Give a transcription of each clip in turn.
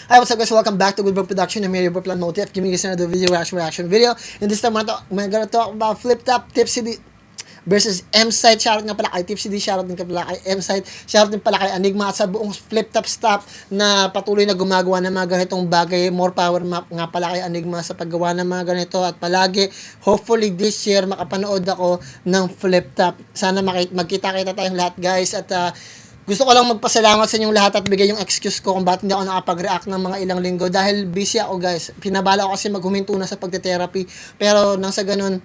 Hi, what's up guys? Welcome back to Goodbird Production. I'm here, your Plan Motif, giving you guys another video reaction video. In this time, we're gonna talk about Flip Top Tipsy D versus M-Site. Shoutout nga pala kay Tipsy D, shoutout din pala kay M-Site, shoutout din pala kay Enigma at sa buong Flip Top staff na patuloy na gumagawa ng mga ganitong bagay. More power nga pala kay Enigma sa paggawa ng mga ganito at palagi, hopefully this year, makapanood ako ng Flip Top. Sana magkita-kita tayong lahat guys at gusto ko lang magpasalamat sa inyong lahat at bigay yung excuse ko kung bakit hindi ako nakapag-react ng mga ilang linggo dahil busy ako guys. Pinabala ko kasi maghuminto na sa pagte-therapy pero nang sa ganun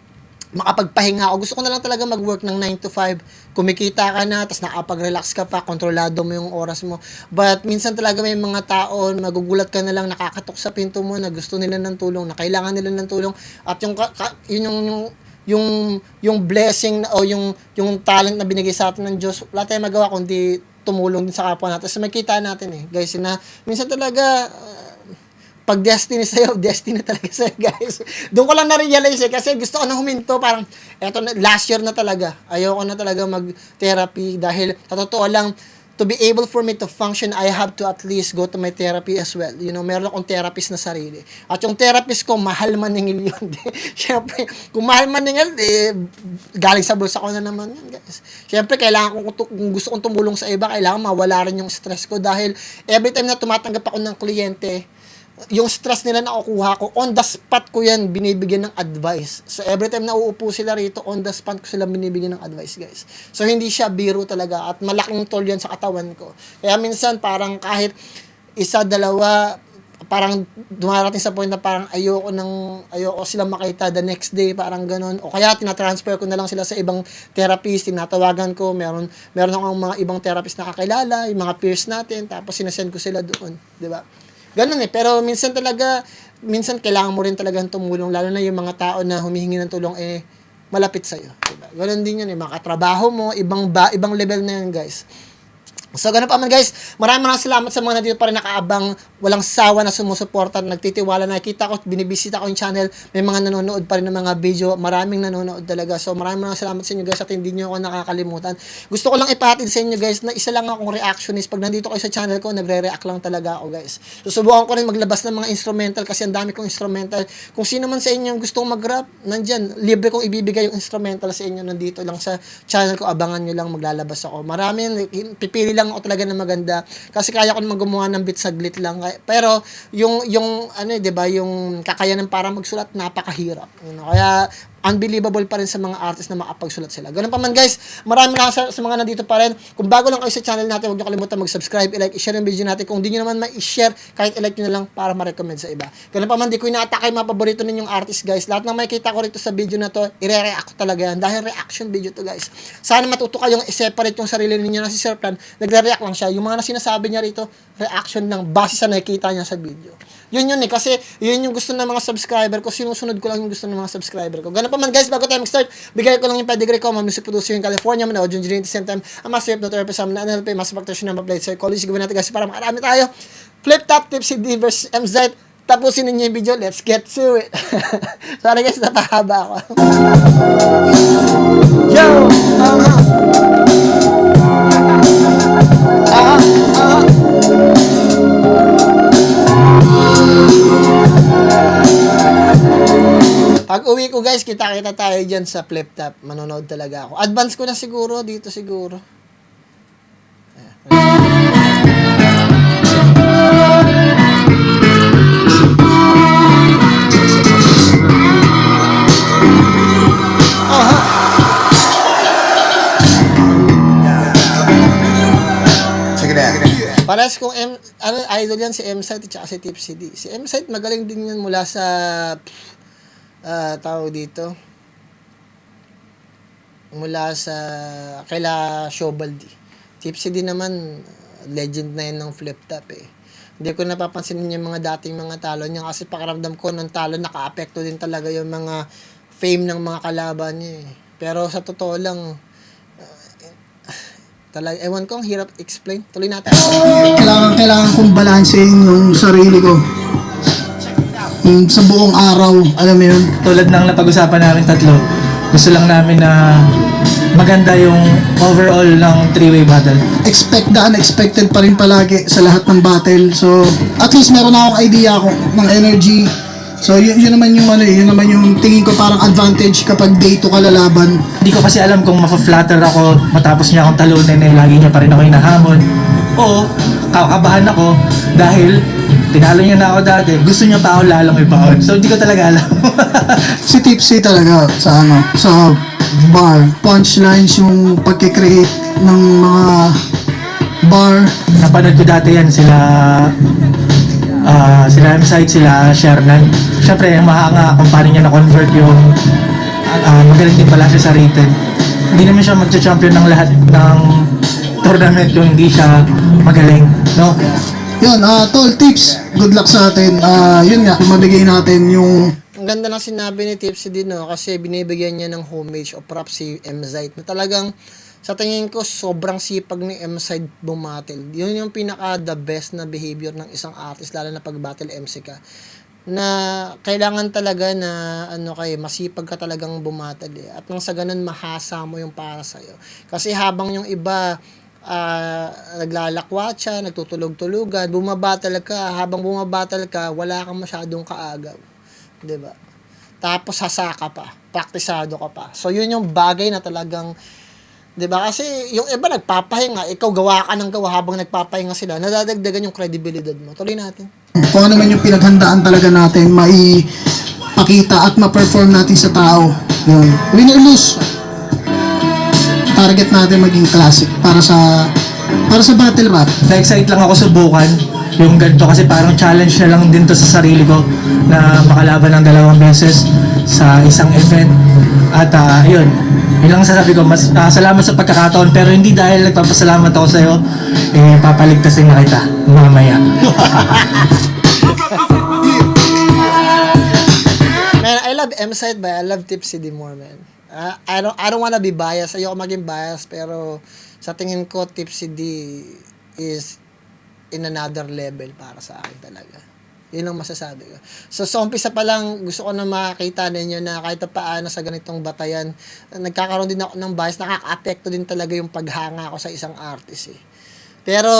makapagpahinga ako. Gusto ko na lang talaga mag-work ng 9 to 5. Kumikita ka na, tapos nakapag-relax ka pa, kontrolado mo yung oras mo. But minsan talaga may mga tao, magugulat ka na lang, nakakatok sa pinto mo na gusto nila ng tulong, na kailangan nila ng tulong at yung blessing o yung talent na binigay sa atin ng Diyos, wala tayong magawa kundi tumulong din sa kapwa natin. So makita natin guys, na minsan talaga pag destiny sa'yo, destiny talaga sa'yo guys. Doon ko lang na-realize kasi gusto ko na huminto, parang eto na, last year na talaga. Ayoko na talaga mag-therapy dahil sa totoo lang, to be able for me to function, I have to at least go to my therapy as well. You know, meron akong therapist na sarili. At yung therapist ko, mahal maningil yun. Siyempre, kung mahal maningil, galing sa bulsa ko na naman yan, guys. Siyempre, kailangan kung gusto kong tumulong sa iba, kailangan mawala rin yung stress ko dahil every time na tumatanggap ako ng kliyente, yung stress nila na nakukuha ko, on the spot ko yan, binibigyan ng advice. So, every time na uupo sila rito, on the spot ko sila binibigyan ng advice, guys. So, hindi siya biro talaga at malaking toll yan sa katawan ko. Kaya minsan, parang kahit isa, dalawa, parang dumarating sa point na parang ayoko silang makita the next day, parang ganun. O kaya, tinatransfer ko na lang sila sa ibang therapist, tinatawagan ko, meron akong mga ibang therapist na kakilala, yung mga peers natin, tapos sinasend ko sila doon, di ba? Ganun pero minsan kailangan mo rin talagang tumulong, lalo na yung mga tao na humihingi ng tulong malapit sa'yo. Diba? Ganun din yun mga katrabaho mo, ibang level na yun guys. So, ganun pa man guys, maraming salamat sa mga nandito pa rin nakaabang, walang sawa na sumusuporta, nagtitiwala, nakikita ko, binibisita ko yung channel, may mga nanonood pa rin ng mga video, maraming nanonood talaga. So, maraming salamat sa inyo guys at hindi nyo ako nakakalimutan. Gusto ko lang ipahatid sa inyo guys na isa lang akong reactionist. Pag nandito kayo sa channel ko, nagre-react lang talaga ako guys. Susubukan ko rin maglabas ng mga instrumental kasi ang dami kong instrumental. Kung sino man sa inyo gustong mag-rap, nandyan, libre kong ibibigay yung instrumental sa inyo, nandito lang sa channel ko, abangan nyo lang, maglalabas ako. Maraming, pipili lang ako talaga na maganda kasi kaya ko naman gumawa ng beat saglit lang pero yung 'di ba yung kakayanan para magsulat napakahirap, kaya unbelievable pa rin sa mga artist na makapagsulat sila. Ganun pa man guys, maraming sa mga nandito pa rin. Kung bago lang kayo sa channel natin, huwag niyo kalimutan mag-subscribe, i-like, i-share yung video natin. Kung di niyo naman ma-share, kahit i-like niyo na lang para ma-recommend sa iba. Ganun pa man, di ko inaatake yung mga paborito ninyong artist guys. Lahat ng makikita ko rito sa video na to, i-react ko talaga yan dahil reaction video to guys. Sana matuto kayong i-separate yung sarili ninyo na si Sir Plan, nagre-react lang siya. Yung mga sinasabi niya rito, reaction lang base sa nakikita niya sa video. Yun kasi yun yung gusto ng mga subscriber ko, sinusunod ko lang yung gusto ng mga subscriber ko. Ganun pa man guys, bago tayo mag-start, bigay ko lang yung pedigree ko, mga music producer in California, manood yung at the same time, ang master na therapist sa mga NLP, master practitioner, ma-applied psychology. Gawin natin guys para makarami tayo. Flip Top Tipsy D versus M-Site. Tapusin ninyo yung video, let's get to it. Sorry guys, napahaba ako. Yo! Pag uwi ko guys, kita-kita tayo dyan sa Flip Top. Manonood talaga ako. Advance ko na siguro, dito siguro. Pares kung idol yan si M-Site at si Tipsy D. Si M-Site magaling din yan mula sa tawag dito, mula sa kaila Shobaldi. Tipsy D naman legend na yun ng Flip Top Hindi ko napapansin yung mga dating mga talo niya kasi pakiramdam ko nung talo naka-apekto din talaga yung mga fame ng mga kalaban niya Pero sa totoo lang talaga, ewan ko, ang hirap explain. Tuloy natin. Kailangan kong balansehin yung sarili ko. Sa buong araw, alam mo yun? Tulad ng napag-usapan namin tatlo, gusto lang namin na maganda yung overall ng three-way battle. Expect the unexpected pa rin palagi sa lahat ng battle. So, at least meron na akong idea ng energy. So, yun naman yung yun naman yung tingin ko parang advantage kapag day 2 ka lalaban. Hindi ko kasi alam kung mafa-flatter ako matapos niya akong talunin eh, lagi niya pa rin ako hinahamon. O, kakabahan ako dahil tinalo niya na ako dati, gusto niya pa ako lalong ibaon. So, hindi ko talaga alam. Si Tipsy talaga sa bar. Punchlines, yung pagkikreate ng mga bar. Napanood ko dati yan sila M-Site, sila Shernan. Siyempre, mahanga kung paano niya na-convert yung magaling din pala siya sa rated. Hindi naman siya magcha-champion ng lahat ng tournament kung hindi siya magaling, no? Yun, tol, tips. Good luck sa atin. Yun nga, mabigay natin yung Ang ganda ng sinabi ni Tipsy din, no? Kasi binibigyan niya ng homage o props si M-Zite na talagang sa tingin ko sobrang sipag ni M-Side bumatil. Yun yung pinaka the best na behavior ng isang artist, lalo na pag battle MC ka, na kailangan talaga na masipag ka talagang bumatil at nang sa ganun mahasa mo yung para sa'yo. Kasi habang yung iba naglalakwatsa, nagtutulog-tulugan, bumabattle ka, habang bumabattle ka, wala kang masyadong kaagaw. 'Di ba? Tapos hasaka pa, praktisado ka pa. So yun yung bagay na talagang 'di ba? Kasi yung iba nagpapahinga, ikaw gawa ka ng gawa habang nagpapahinga sila, nadadagdagan yung credibility mo. Tuloy natin. kung ano man yung pinaghandaan talaga natin, maipakita at ma-perform natin sa tao. Yun. Win or lose, target natin maging classic para sa battle rap. Na-excite lang ako subukan yung ganito kasi parang challenge na lang din to sa sarili ko na makalaban ng 2 beses sa isang event. At yun lang sasabi ko, salamat sa pagkakataon, pero hindi dahil nagpapasalamat ako sa'yo, papaligtasin na kita mamaya. Man, I love M-Side, but I love Tipsy D more, man. I don't wanna be biased. Ayoko maging biased, pero sa tingin ko, Tipsy D is in another level para sa akin talaga. Yun ang masasabi ko. So, sa umpisa pa lang, gusto ko na makakita ninyo na kahit paano sa ganitong batayan, nagkakaroon din ako ng bias, nakaka-apekto din talaga yung paghanga ko sa isang artist eh. Pero,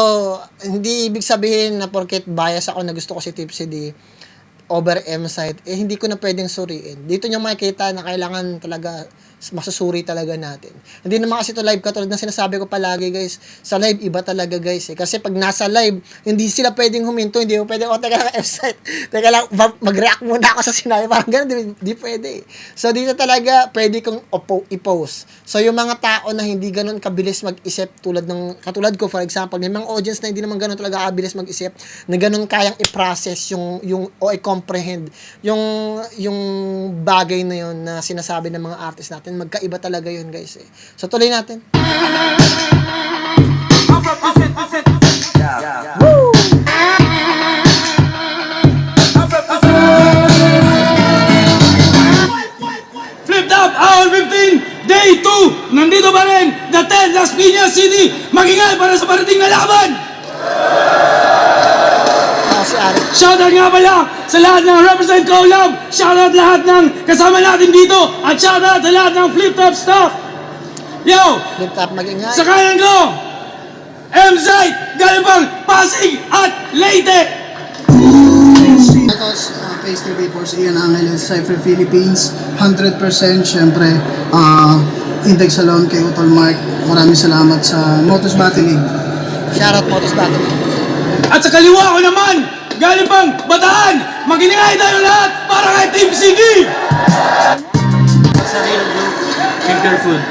hindi ibig sabihin na porket bias ako na gusto ko si Tipsy D over M-Side, hindi ko na pwedeng suriin. Dito nyo makikita na kailangan talaga masusuri talaga natin. Hindi naman kasi ito live, katulad ng sinasabi ko palagi guys, sa live iba talaga guys eh. Kasi pag nasa live, hindi sila pwedeng huminto, hindi mo pwedeng, teka lang M-Side, teka lang, mag-react muna ako sa sinabi, parang ganun, di pwede eh. So dito talaga, pwede kong i-post. So yung mga tao na hindi ganun kabilis mag-isip, katulad ko for example, may mga audience na hindi naman ganun talaga kabilis mag-isip, na ganun kayang i-process o i-comprehend yung bagay na yun na sinasabi ng mga artist natin. Magkaiba talaga yun guys eh. So tuloy natin. Woo! Flip Top Hour 15 Day 2. Nandito pa rin The 10 Las Piñas City. Mag-ingay para sa parating na laban. Si Ari. Shoutout nga pala sa lahat ng Represent Collab. Shoutout lahat ng kasama natin dito. At shoutout sa lahat ng Flip Top staff. Yo! Flip Top mag-ingay. Sa kanan ko, M-Site, galing pang Pasig at Leyte. Tapos, Face to Vapors, Ian Angel, Cypher Philippines, 100% syempre, Index Salon kay Utol Mark. Maraming salamat sa Motos Battle League. Shoutout Motos Battle. At sa kaliwa ko naman, galing pang Bataan, mag-ingay tayo lahat para kay Team Sige! Sa real group, Pink Your Food.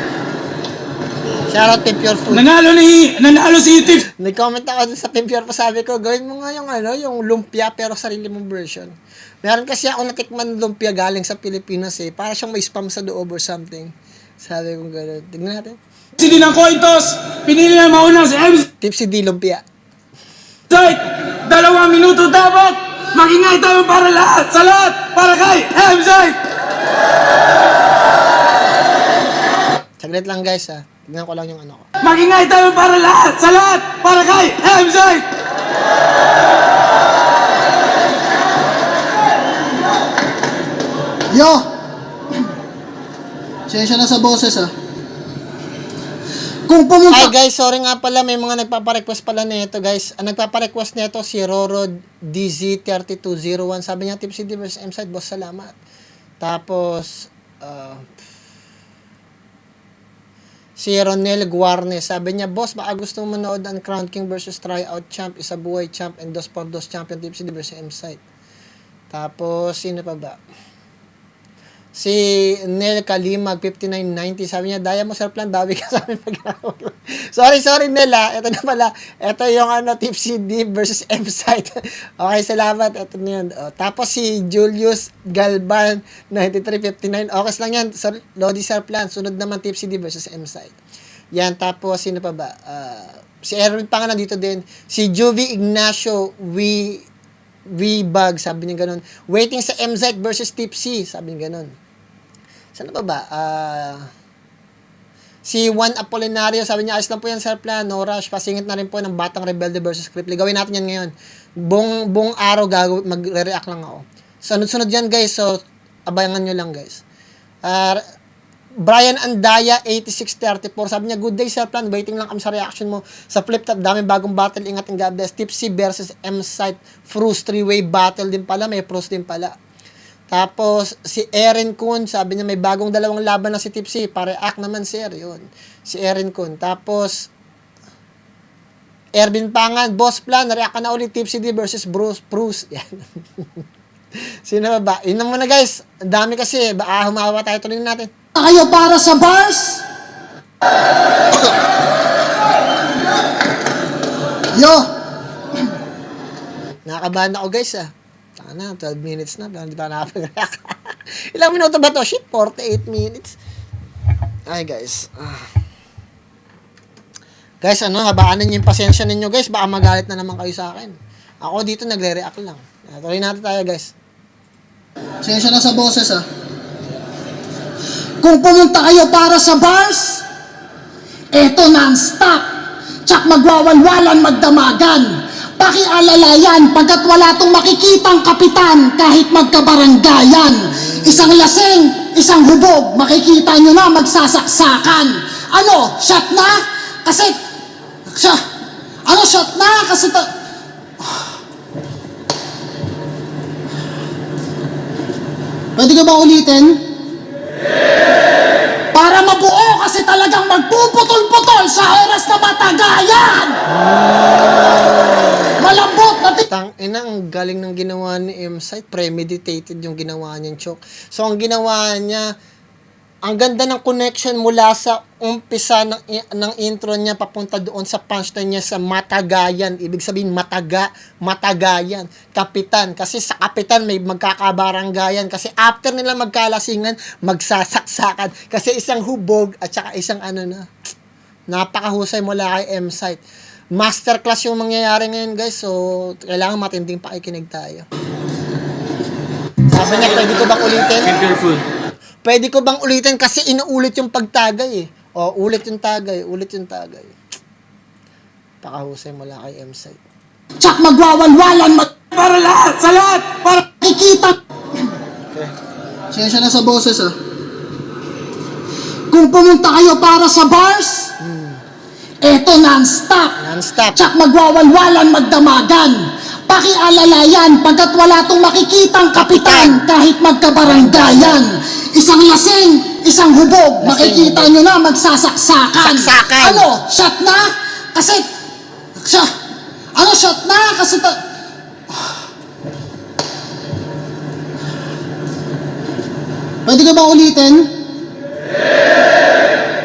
Shoutout Pimp Your Food. Nanalo si Tips. Nag-comment ako dun sa Pimp Your Food, sabi ko, gawin mo nga yung lumpia pero sarili mong version. Meron kasi ako natikman lumpia galing sa Pilipinas eh, para siyang may spam sa loob or something. Sabi ko gano'n. Tignan natin. Si din ang coin toss, pinili na mauna si M-Site. Tipsy D lumpia. 2 minuto dapat. Mag-ingay tayo para lahat, sa lahat, para kay M-Site. Saglit lang guys ha. Tignan ko lang yung ano ko. Mag-ingay tayo para lahat, sa lahat, para kay M-Site. Yo! Sensya na sa boses ah. Kung pumunta... Ay guys, sorry nga pala, may mga nagpapa-request pala nito guys. Ang nagpapa-request nito si Roro DZ3201. Sabi niya, Tipsy Divers M-Site, boss, salamat. Tapos, si Ronel Guarnes, sabi niya, boss, baka gusto mo manood ang Crown King versus Tryout Champ, Isa Buhay Champ, and 2x2 Champion Tipsy Divers M-Site. Tapos, sino pa ba? Si Nel Kalimag 5990, sabi niya, daya mo sir plan, bawi ka sa amin pag sorry Nel ha. Ito na pala. Ito yung Tipsy D versus M-Site. Okay, salamat. Ito na yun. Tapos si Julius Galban 9359. Okay lang yan. Lodi sir plan. Sunod naman Tipsy D versus M-Site. Yan. Tapos sino pa ba? Si Erwin pa nga nandito din. Si Juvie Ignacio Bug, sabi niya ganun. Waiting sa M-Site versus Tipsy, sabi niya ganun. Saan ba ba? Si Juan Apolinario, sabi niya, ayos lang po yan, sir plan, no rush, pasingit na rin po ng Batang Rebelde versus Cripply. Gawin natin yan ngayon. Buong araw magre-react lang ako. Sunod-sunod yan, guys, so abangan nyo lang, guys. Brian Andaya 8634, sabi niya, good day, sir plan, waiting lang kami sa reaction mo sa flip top, daming bagong battle, ingat and God bless. Tipsy versus M-Site Frus 3-way battle din pala, may Frus din pala. Tapos si Erin Kun, sabi niya may bagong dalawang laban na si Tipsy, pa-react naman sir, yun. Si Erin Kun. Tapos Ervin Pangan, boss plan, react ka na ulit Tipsy D versus Bruce. Yan. Sino ba? Yun na muna guys. Ang dami kasi, baka humawa tayo, tuloy natin. Kayo para sa bars? Yo! Nakakabahan ako guys ah. Taka na, 12 minutes na, hindi pa nakapag-react. Ilang minuto ba to? Shit, 48 minutes. Ay guys. Guys, habaanan niyo yung pasensya ninyo guys, baka magalit na naman kayo sa akin. Ako dito nagre-react lang. Tuloy natin tayo guys. Pasensya na sa boses Kung pumunta kayo para sa bars, eto non-stop. Tsak magwawalwalan, magdamagan. Pakialalayan pagkat wala tong makikitang kapitan kahit magkabaranggayan. Isang lasing, isang hubog, makikita nyo na magsasaksakan. Ano, shot na? Kasi, shot na? Kasi, pwede ka ba ulitin? Para mabuo kasi talagang magpuputol-putol sa oras na matagayan. Malambot na Ang galing ng ginawa ni M-Site, premeditated yung ginawa niyang Chok. So ang ginawa niya, ang ganda ng connection mula sa umpisa ng intro niya papunta doon sa punchline niya sa matagayan. Ibig sabihin matagayan, kapitan. Kasi sa kapitan may magkakabaranggayan. Kasi after nila magkalasingan, magsasaksakan. Kasi isang hubog at saka isang napakahusay mula kay M-Site. Masterclass yung mangyayari ngayon guys. So kailangan matinding pakikinig tayo. Sabi niya, pwede ko bang ulitin? Be careful. Pwede ko bang ulitin kasi inuulit yung pagtagay eh. Ulit yung tagay. Pakahusay mula kay M-Site. tsak magwawalwalan, Para lahat! Sa lahat! Para... makikita. Okay. Pasensya na sa boses Kung pumunta kayo para sa bars, eto non-stop. Non-stop. Tsak magwawalwalan, magdamagan. Pakialalayan pagkat wala tong makikitang kapitan kahit magkabaranggayan. Isang lasing, isang hubog, makikita nyo na magsasaksakan. Saksakan. Ano, shot na? Kasi, shot na? Kasi, pwede ka ba ulitin?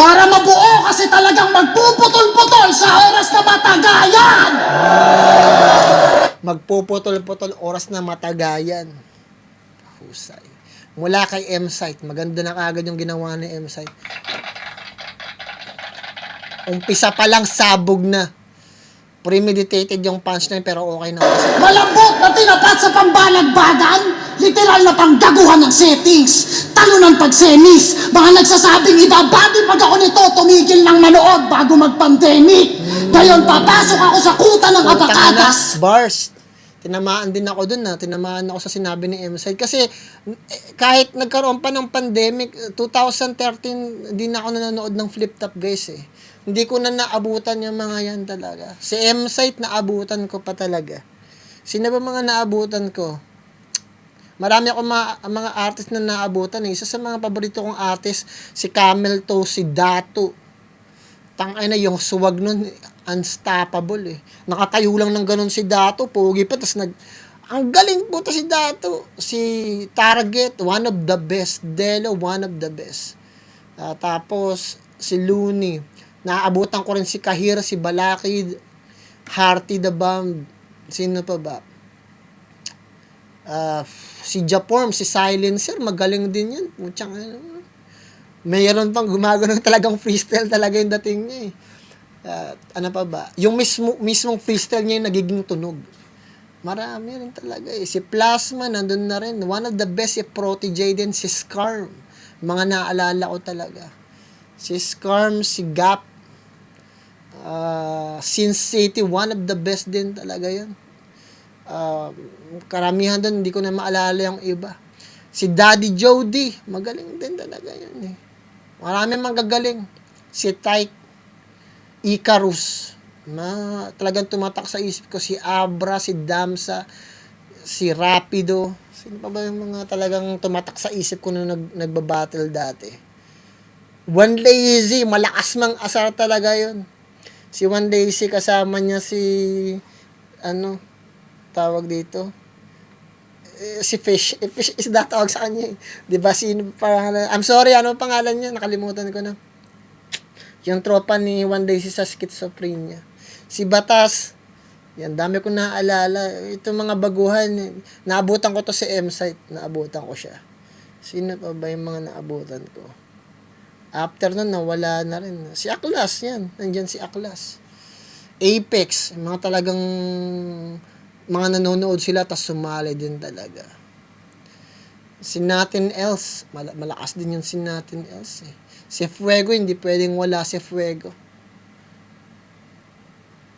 Para mabuo kasi talagang magpuputol-putol sa oras na matagayan. Magpuputol-putol oras na matagayan. Husay. Mula kay M-Site. Maganda na kagad yung ginawa ni M-Site. Umpisa pa lang sabog na. Premeditated yung punchline pero okay na kasi. Malambot na tinapat sa pambalagbagan, literal na panggaguhan ng settings, talunan pagsenis, mga nagsasabing ibabadi pag ako nito, tumigil ng manood bago mag-pandemic. Ngayon papasok ako sa kuta ng abakadas. Bars. Tinamaan din ako dun tinamaan ako sa sinabi ni M-Site. Kasi kahit nagkaroon pa ng pandemic, 2013, hindi na ako nanonood ng flip top guys eh. hindi ko na naabutan yung mga yan talaga. Si M-Site naabutan ko pa talaga. Sino ba mga naabutan ko? Marami akong mga artist na naabutan eh. Isa sa mga paborito kong artist, si Camel Toe, si Datu. Tangay na yung suwag nun, unstoppable eh. Nakatayo lang ng ganun si Datu, pogi pa, tas ang galing po to si Datu. Si Target, one of the best. Delo, one of the best. Tapos, si Looney. Naabutan ko rin si Kahir, si Balakid, Hearty the Bomb. Sino pa ba? Si Japorm, si Silencer, magaling din yan. Mutsang, mayroon pang gumagano talagang freestyle talaga yung dating niya eh. Ano pa ba? Yung mismong freestyle niya yung nagiging tunog. Marami rin talaga eh. Si Plasma, nandun na rin. One of the best, si Protege din, si Scarm. Mga naalala ko talaga. Si Scarm, si Gap, Sin City, one of the best din talaga yun. Karamihan doon, hindi ko na maalala yung iba. Si Daddy Jody, magaling din talaga yun eh. Marami magagaling. Si Tyke, Icarus, talagang tumatak sa isip ko. Si Abra, si Damsa, si Rapido. Sino pa ba yung mga talagang tumatak sa isip ko nung nagbabattle dati? One Lazy, malakas mang asar talaga yun. Si One Lazy, kasama niya si tawag dito, si Fish. Fish is that tawag sa kanya eh. Diba, I'm sorry, ano pangalan niya? Nakalimutan ko na. Yung tropa ni One Lazy sa schizophrenia. Si Batas, yan, dami ko naaalala. Itong mga baguhan, naabutan ko to si M-Site, naabutan ko siya. Sino pa ba yung mga naabutan ko? After nun, nawala na rin. Si Aklas, yan. Nandyan si Aklas. Apex, mga talagang mga nanonood sila, tas sumali din talaga. Si Nothing Else, malakas din yung si Nothing Else eh. Si Fuego, hindi pwedeng wala si Fuego.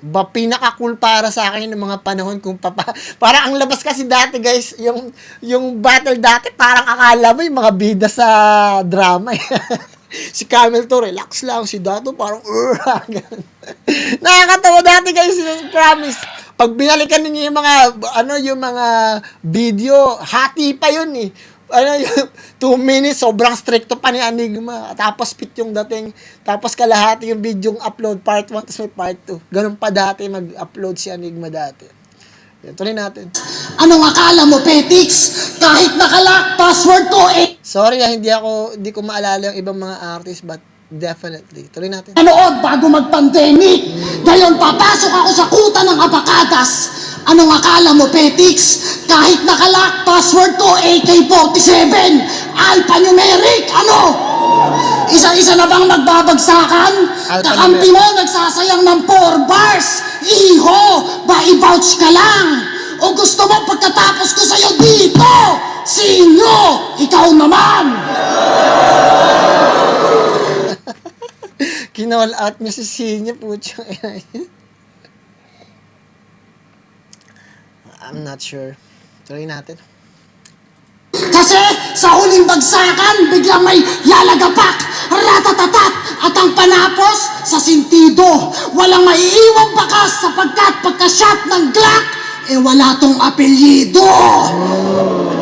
Pinaka-cool para sa akin ng mga panahon kung parang ang labas kasi dati guys, yung battle dati, parang akala mo yung mga bida sa drama eh. Si Camel Toe, relax lang. Si Dato, parang, nakakatawa dati guys, promise. Pag binalikan niyo yung mga video, hati pa yun eh. 2 minutes, sobrang stricto pa ni Enigma. Tapos pit yung dating, tapos kalahati yung video upload, part 1, tapos may part 2. Ganun pa dati mag-upload si Enigma dati. Yan, tuloy natin. Anong akala mo, Petix? Kahit nakalock password ko Sorry, hindi ko maalala yung ibang mga artists, but definitely. Tuloy natin. Nanood bago mag-pandemic. Ngayon, papasok ako sa kuta ng abakadas. Anong akala mo, Petix? Kahit nakalock password ko, AK-47, alphanumeric, Isa-isa na bang magbabagsakan? Kakampi mo, nagsasayang ng 4 bars. Iho, ba i-vouch ka lang? O gusto mo pagkatapos ko sa'yo dito? Sinyo, ikaw naman! Kinall out niya si Sinyo, putyang ina yun. I'm not sure. Tuloy natin. Kasi sa huling bagsakan, biglang may lalagapak, ratatatat, at ang panapos sa sintido. Walang maiiwang bakas sapagkat pagka-shot ng Glock, wala tong apelyido.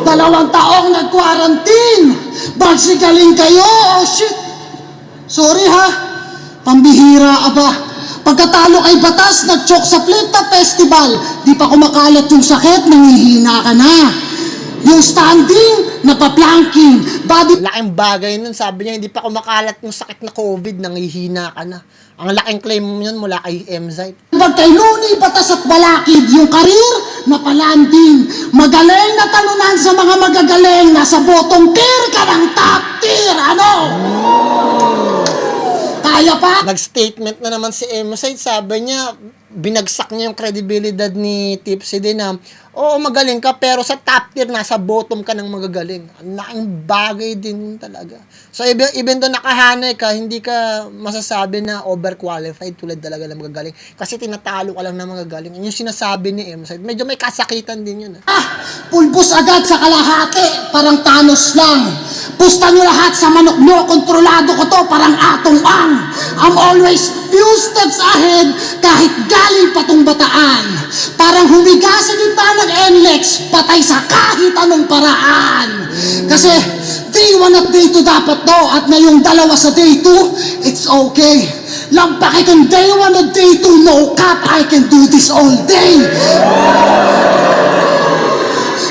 2 taong nag-quarantine. Bagsigaling kayo, shit. Sorry ha, pambihira aba. Pagkatalo kay Batas, nag-choke sa Flip Top Festival. Di pa kumakalat yung sakit, nangihina ka na. Yung standing, napaplanking. Laking bagay nun, sabi niya, hindi pa kumakalat yung sakit na COVID, nangihina ka na. Ang laking claim mo yun mula kay M-Site. Pag kay Looney, Batas at Balakid, yung karir, napalanding. Magaling na talunan sa mga magagaling. Nasa bottom tier ka ng top tier, Kaya pa? Nag-statement na naman si M-Site, sabi niya, binagsak niya yung credibility ni Tipsy din na, oo, magaling ka, pero sa top tier, nasa bottom ka ng magagaling. Ang laking bagay din talaga. So, even though nakahanay ka, hindi ka masasabi na overqualified tulad talaga ng magagaling. Kasi tinatalo ka lang ng magagaling. Yung sinasabi ni M-Site, medyo may kasakitan din yun. Pulbos agad sa kalahati, parang Thanos lang. Pusta nyo lahat sa manok nyo, kontrolado ko to, parang atong ang. I'm always few steps ahead kahit galing pa tong bataan. Parang humiga sa gitna ng NLEX, patay sa kahit anong paraan. Kasi day 1 at day 2 dapat to, at ngayong dalawa sa day 2, it's okay. Lampaki kung day 1 at day 2, no cap, I can do this all day.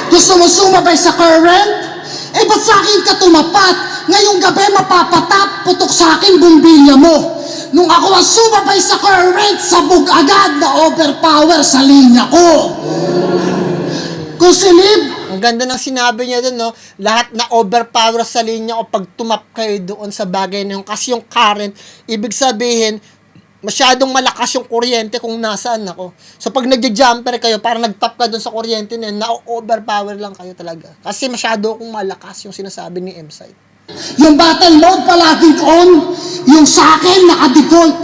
Gusto mo sumabay sa current? Eh, ba't sa akin ka tumapat? Ngayong gabi mapapatap, putok sa akin bumbilya mo. Nung ako ang sumabay sa current, sabog agad na overpower sa linya ko. Kung silib, Ang ganda ng sinabi niya dun, no? Lahat na overpower sa linya o pag tumap kayo doon sa bagay na yun. Kasi yung current, ibig sabihin, masyadong malakas yung kuryente kung nasaan ako. So, pag nagja-jumper kayo, parang nag-tap ka doon sa kuryente na yun, na-overpower lang kayo talaga. Kasi masyado akong malakas yung sinasabi ni M-Side. yung battle mode palaging on, yung sa akin naka-default.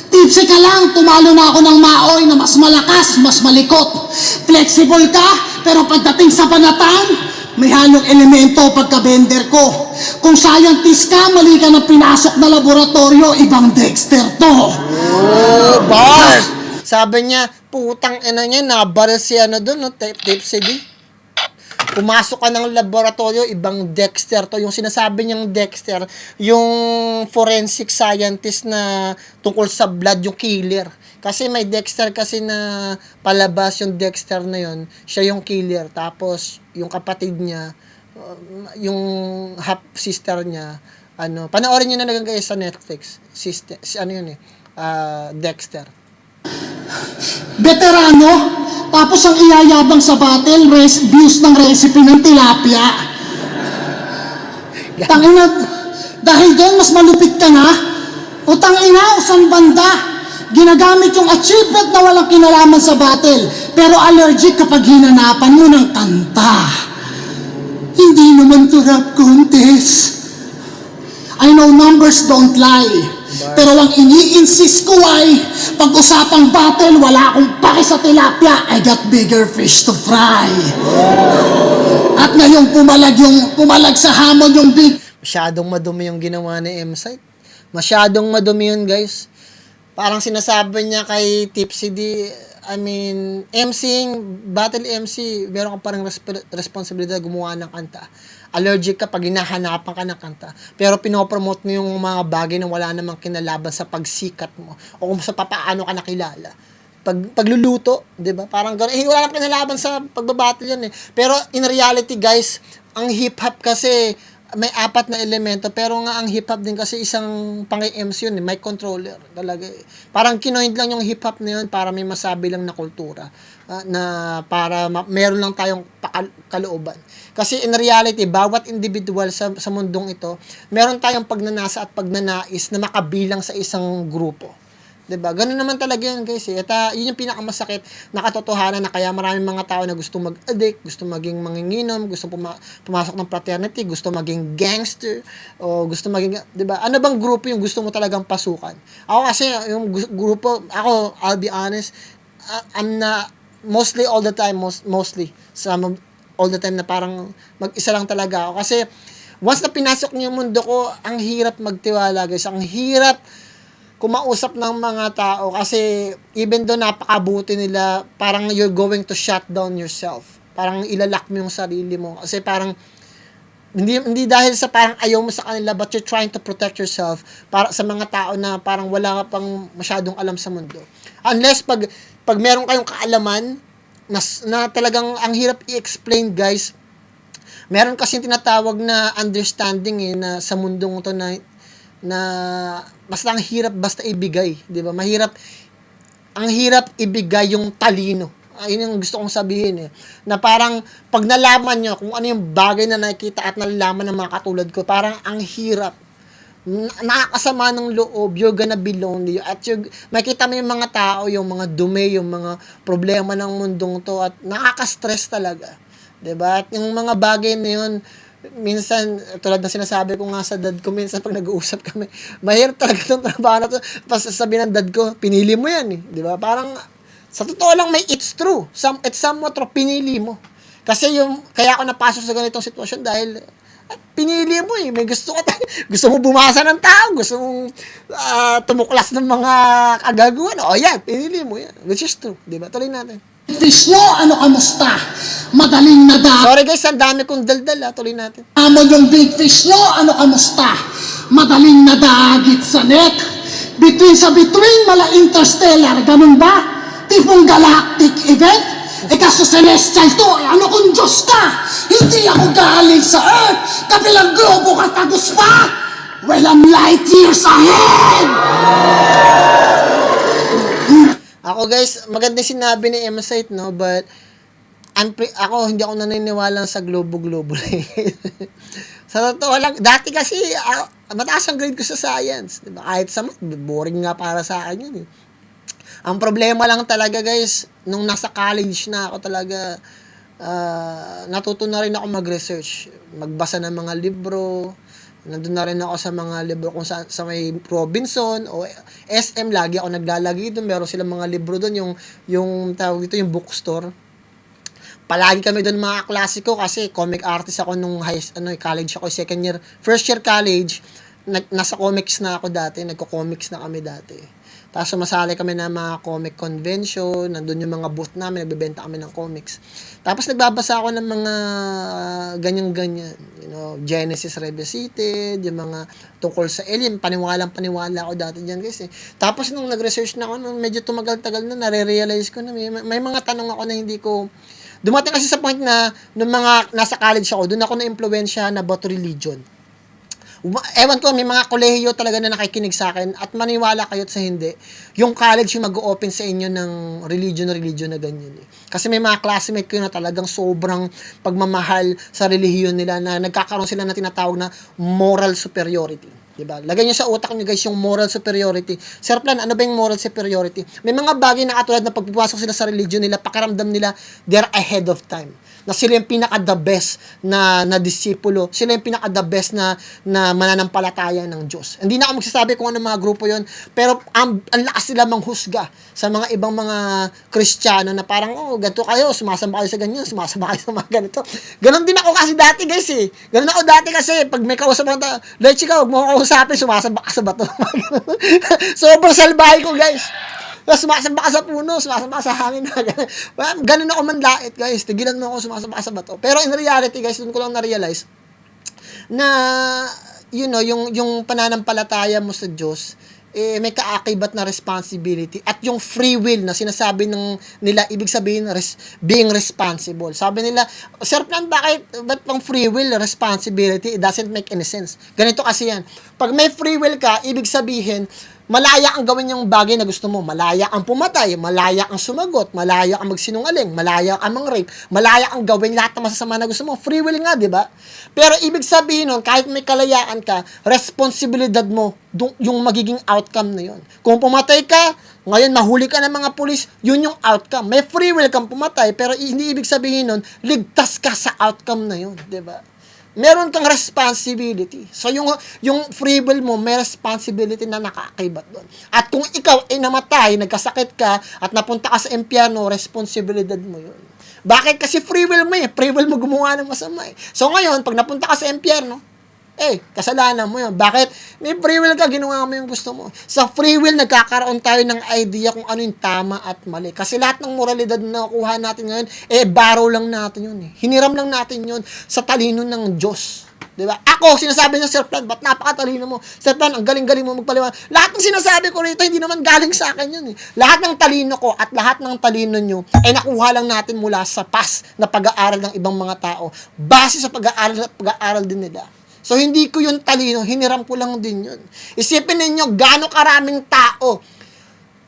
Tipsy ka lang, tumalo na ako ng maoy na mas malakas, mas malikot. Flexible ka, pero pagdating sa banatan, may halong elemento pagka-bender ko. Kung scientist ka, mali ka na pinasok na laboratorio, ibang Dexter to. Oh, bars! Sabi niya, putang ina niya, nabaril si ano doon, no? Tape CD. Pumasok ka ng laboratorio, ibang Dexter to. Yung sinasabi niyang Dexter, yung forensic scientist na tungkol sa blood, yung killer. Kasi may Dexter kasi na palabas, yung Dexter na yun, siya yung killer. Tapos, yung kapatid niya, yung half sister niya, ano, panoorin niyo na nagagay sa Netflix. Sister, ano yun eh, Dexter. Veterano, tapos ang iyayabang sa battle, views ng recipe ng tilapia. Tangina, dahil doon mas malupit ka na, o tangina, o san banda, ginagamit yung achievement na walang kinalaman sa battle, pero allergic kapag hinanapan mo ng kanta. Hindi naman to rap contest. I know numbers don't lie. Pero ang ini-insist ko ay, pag-usapang battle, wala akong pake sa tilapia, I got bigger fish to fry. At ngayong pumalag sa hamon yung big. Masyadong madumi yung ginawa ni M-Site. Masyadong madumi yun, guys. Parang sinasabi niya kay Tipsy D, I mean, battle MC, meron ka parang responsibilidad gumawa ng kanta. Allergic ka pag hinahanapan ka ng kanta. Pero pinopromote mo yung mga bagay na wala namang kinalaban sa pagsikat mo o kung sa papaano ka nakilala. Pagluluto, 'di ba? Parang gano'n. Wala namang kinalaban sa pagbabattle yan eh. Pero in reality, guys, ang hip-hop kasi may 4 na elemento, pero nga ang hip-hop din kasi isang pang-MC yun, mic controller talaga. Parang kinoin lang yung hip-hop na yun para may masabi lang na kultura, na para meron lang tayong kalooban. Kasi in reality, bawat individual sa mundong ito, meron tayong pagnanasa at pagnanais na makabilang sa isang grupo. 'Di ba? Ganun naman talaga yun, guys. At yun yung pinakamasakit na katotohanan na kaya maraming mga tao na gusto mag-addict, gusto maging manginginom, gusto pumasok ng fraternity, gusto maging gangster, o gusto maging, 'di ba? Ano bang grupo yung gusto mo talagang pasukan? Ako kasi yung grupo, I'll be honest, I'm na mostly all the time, all the time na parang mag-isa lang talaga ako. Kasi once na pinasok niyo yung mundo ko, ang hirap magtiwala, guys. Ang hirap kumausap ng mga tao kasi even though napakabuti nila, parang you're going to shut down yourself. Parang ilalak mo yung sarili mo. Kasi parang hindi dahil sa parang ayaw mo sa kanila, but you're trying to protect yourself para sa mga tao na parang wala ka pang masyadong alam sa mundo. Unless pag meron kayong kaalaman na talagang ang hirap i-explain, guys. Meron kasi tinatawag na understanding na sa mundong to na basta ang hirap basta ibigay, 'di ba? Ang hirap ibigay yung talino. Ayun yung gusto kong sabihin na parang pag nalaman nyo kung ano yung bagay na nakikita at nalalaman ng mga katulad ko, parang ang hirap, nakakasama ng loob, you're gonna be lonely, at makita mo yung mga tao, yung mga dumi, yung mga problema ng mundong to, at nakaka-stress talaga, 'di ba? At yung mga bagay na yun, minsan, tulad na sinasabi ko nga sa dad ko, minsan pag nag-uusap kami, mahirap talaga itong trabaho na to. Sabi ng dad ko, pinili mo yan di ba? Parang, sa totoo lang, it's true. It's somewhat true, pinili mo. Kasi kaya ako napasok sa ganitong sitwasyon dahil Pinili mo eh. May gusto ka gusto mo bumasa ng tao, gusto mong tumuklas ng mga kagaguhan. O yan, pinili mo yan. Which is true. Di ba? Tuloy natin. Fish mo, ano kamusta? Madaling nadamon Sorry guys, ang dami kong daldal. Tuloy natin. yung big fish nyo, ano kamusta? Madaling nadagit sa net. Between mala interstellar, ganun ba? Tipong galactic event? Kaso celestial to, ano kung Diyos ka? Hindi ako galing sa Earth, kabilang globo ka tagos pa? Well, I'm light years ahead! Ako guys, maganda yung sinabi ni Emsite, no? But, ako, hindi ako naniniwala sa globo-globo. Sa totoo lang, dati kasi, mataas ang grade ko sa science. Diba? Kahit sa math, boring nga para sa akin yun. Eh. Ang problema lang talaga guys, nung nasa college na ako talaga, natuto na rin ako mag-research. Magbasa ng mga libro. Nandun na rin ako sa mga libro kung sa may Robinson o SM, lagi ako naglalagay doon. Meron silang mga libro doon, yung tawag dito, yung bookstore. Palagi kami doon mga klase ko kasi comic artist ako nung college ako, first year college, nasa comics na ako dati, nagko-comics na kami dati. Tapos sumasali kami ng mga comic convention, nandun yung mga booth namin, nagbebenta kami ng comics. Tapos nagbabasa ako ng mga ganyan-ganyan, Genesis Revisited, yung mga tungkol sa alien, paniwala ako dati dyan guys eh. Tapos nung nag-research na ako, nung medyo tumagal-tagal na, nare-realize ko na may mga tanong ako na hindi ko. Dumating kasi sa point na nung mga nasa college ako, doon ako na-impluwensya na about religion. Ewan ko, may mga kolehiyo talaga na nakikinig sa akin at maniwala kayo sa hindi. Yung college yung mag-open sa inyo ng religion na ganyan. Eh. Kasi may mga classmate ko na talagang sobrang pagmamahal sa relihiyon nila na nagkakaroon sila na tinatawag na moral superiority. Diba? Lagay nyo sa utak nyo guys yung moral superiority. Sir Plan, ano ba yung moral superiority? May mga bagay na katulad na pagpapasok sila sa religion nila, pakiramdam nila, they're ahead of time. Na sila yung pinaka-the best na disipulo. Sila yung pinaka-the best na mananampalataya ng Diyos. Hindi na ako magsasabi kung ano mga grupo yon, pero ang lakas nila manghusga sa mga ibang mga Kristiyano na parang, ganito kayo, sumasamba kayo sa ganyan, sumasamba kayo sa mga ganito. Ganon din ako kasi dati guys eh. Ganon ako dati kasi pag may kausap ako, let's ikaw, huwag mo ako kausapin, sumasamba ka sa bato. Sobrang salbahe ko guys. Sumasamba ka sa puno, sumasamba ka sa hangin. Ganun ako manlait, guys. Tigilan mo ako sumasamba ka sa bato. Pero in reality, guys, doon ko lang na-realize na, yung pananampalataya mo sa Diyos, may kaakibat na responsibility. At yung free will na sinasabi nila, ibig sabihin, being responsible. Sabi nila, Sir Plan, ba't pang free will, responsibility? It doesn't make any sense. Ganito kasi yan. Pag may free will ka, ibig sabihin, malaya ang gawin yung bagay na gusto mo. Malaya ang pumatay, malaya ang sumagot, malaya ang magsinungaling, malaya ang mang-rape, malaya ang gawin lahat ng masasama na gusto mo. Free will nga, di ba? Pero ibig sabihin nun, kahit may kalayaan ka, responsibilidad mo yung magiging outcome na yun. Kung pumatay ka, ngayon mahuli ka ng mga pulis, yun yung outcome. May free will kang pumatay, pero hindi ibig sabihin nun, ligtas ka sa outcome na yun, di ba? Meron kang responsibility. So, yung free will mo, may responsibility na nakaakibat doon. At kung ikaw ay namatay, nagkasakit ka, at napunta ka sa impyerno, responsibilidad mo yun. Bakit? Kasi free will mo eh. Free will mo gumawa ng masama eh. So, ngayon, pag napunta ka sa impyerno, kasalanan mo yun. Bakit? May free will ka, ginawa mo yung gusto mo. Sa free will, nagkakaroon tayo ng idea kung ano yung tama at mali. Kasi lahat ng moralidad na nakuha natin ngayon, borrow lang natin yun eh. Hiniram lang natin yun sa talino ng Diyos. Diba? Ako, sinasabi niya, Sir Plan, ba't napakatalino mo? Sir Plan, ang galing-galing mo magpaliwanag. Lahat ng sinasabi ko rito, hindi naman galing sa akin yun eh. Lahat ng talino ko at lahat ng talino nyo, nakuha lang natin mula sa past na pag-aaral ng ibang mga tao. Base sa pag-aaral din nila. So, hindi ko yung talino, hiniram ko lang din yun. Isipin ninyo, gaano karaming tao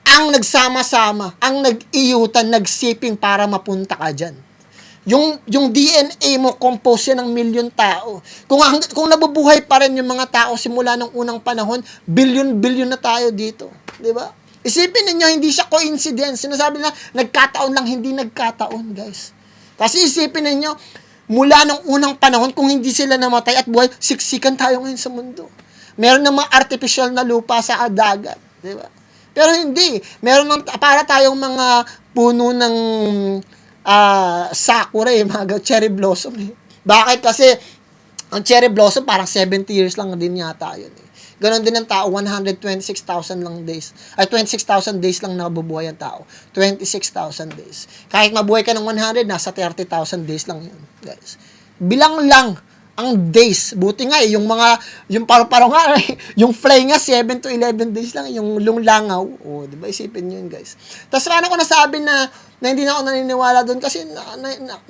ang nagsama-sama, ang nag-iyutan, nagsiping para mapunta ka dyan. Yung DNA mo, compose yan ng milyon tao. Kung nabubuhay pa rin yung mga tao simula ng unang panahon, bilyon-bilyon na tayo dito. Di ba? Isipin ninyo, hindi siya coincidence. Sinasabi na, nagkataon lang, hindi nagkataon, guys. Kasi isipin ninyo, mula ng unang panahon, kung hindi sila namatay at buhay, siksikan tayo ngayon sa mundo. Meron ng mga artificial na lupa sa dagat. Di ba? Pero hindi. Meron para tayong mga puno ng sakura, mga cherry blossom. Bakit? Kasi Ang cherry blossom, parang 70 years lang din yata yun eh. Ganon din ang tao, 126,000 lang days. Ay, 26,000 days lang nabubuhay ang tao. 26,000 days. Kahit mabuhay ka ng 100, nasa 30,000 days lang yun, guys. Bilang lang ang days. Buti nga eh, yung paru-paro nga, yung fly nga, 7 to 11 days lang, yung langaw. Oh, di ba? Isipin nyo yun, guys. Tapos paano ko nasabi na hindi na ako naniniwala doon kasi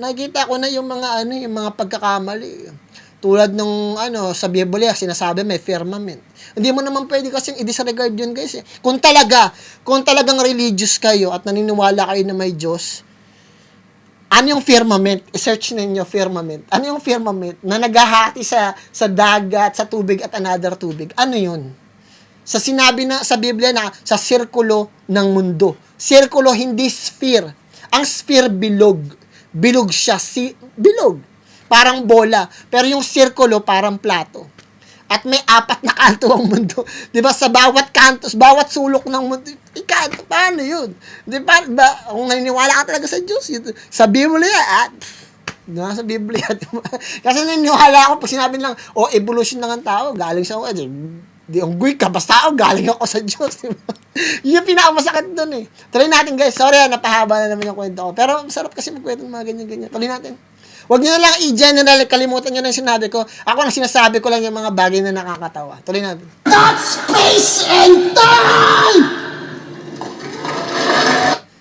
nakikita ko na yung mga pagkakamali. Tulad nung sa Biblia, sinasabi may firmament. Hindi mo naman pwede kasing i-disregard yun, guys. Eh. Kung talagang religious kayo at naniniwala kayo na may Diyos, ano yung firmament? I-search ninyo firmament. Ano yung firmament na naghahati sa dagat, sa tubig at another tubig? Ano yun? Sa sinabi na sa Biblia na sa sirkulo ng mundo. Sirkulo, hindi sphere. Ang sphere bilog. Bilog siya. Bilog. Parang bola. Pero yung sirkulo, parang plato. At may 4 na kanto ang mundo. Di ba? Sa bawat kanto, bawat sulok ng mundo, ikanto, paano yun? Di ba? Kung naniniwala ka talaga sa Diyos, sa Biblia, sa Biblia, diba? Kasi naniniwala ako, pag sinabi lang, evolution ng tao, galing sa di unggoy ka, basta galing ako sa Diyos. Diba? Yun yung pinakamasakit doon eh. Tuloy natin guys, sorry napahaba na naman yung kwento ko. Pero masarap kasi magkwento ng mga ganyan-ganyan. Tuloy natin. Huwag nyo na lang i-general, kalimutan nyo na yung sinabi ko. Ako na sinasabi ko lang yung mga bagay na nakakatawa. Tuloy natin. That's space and time!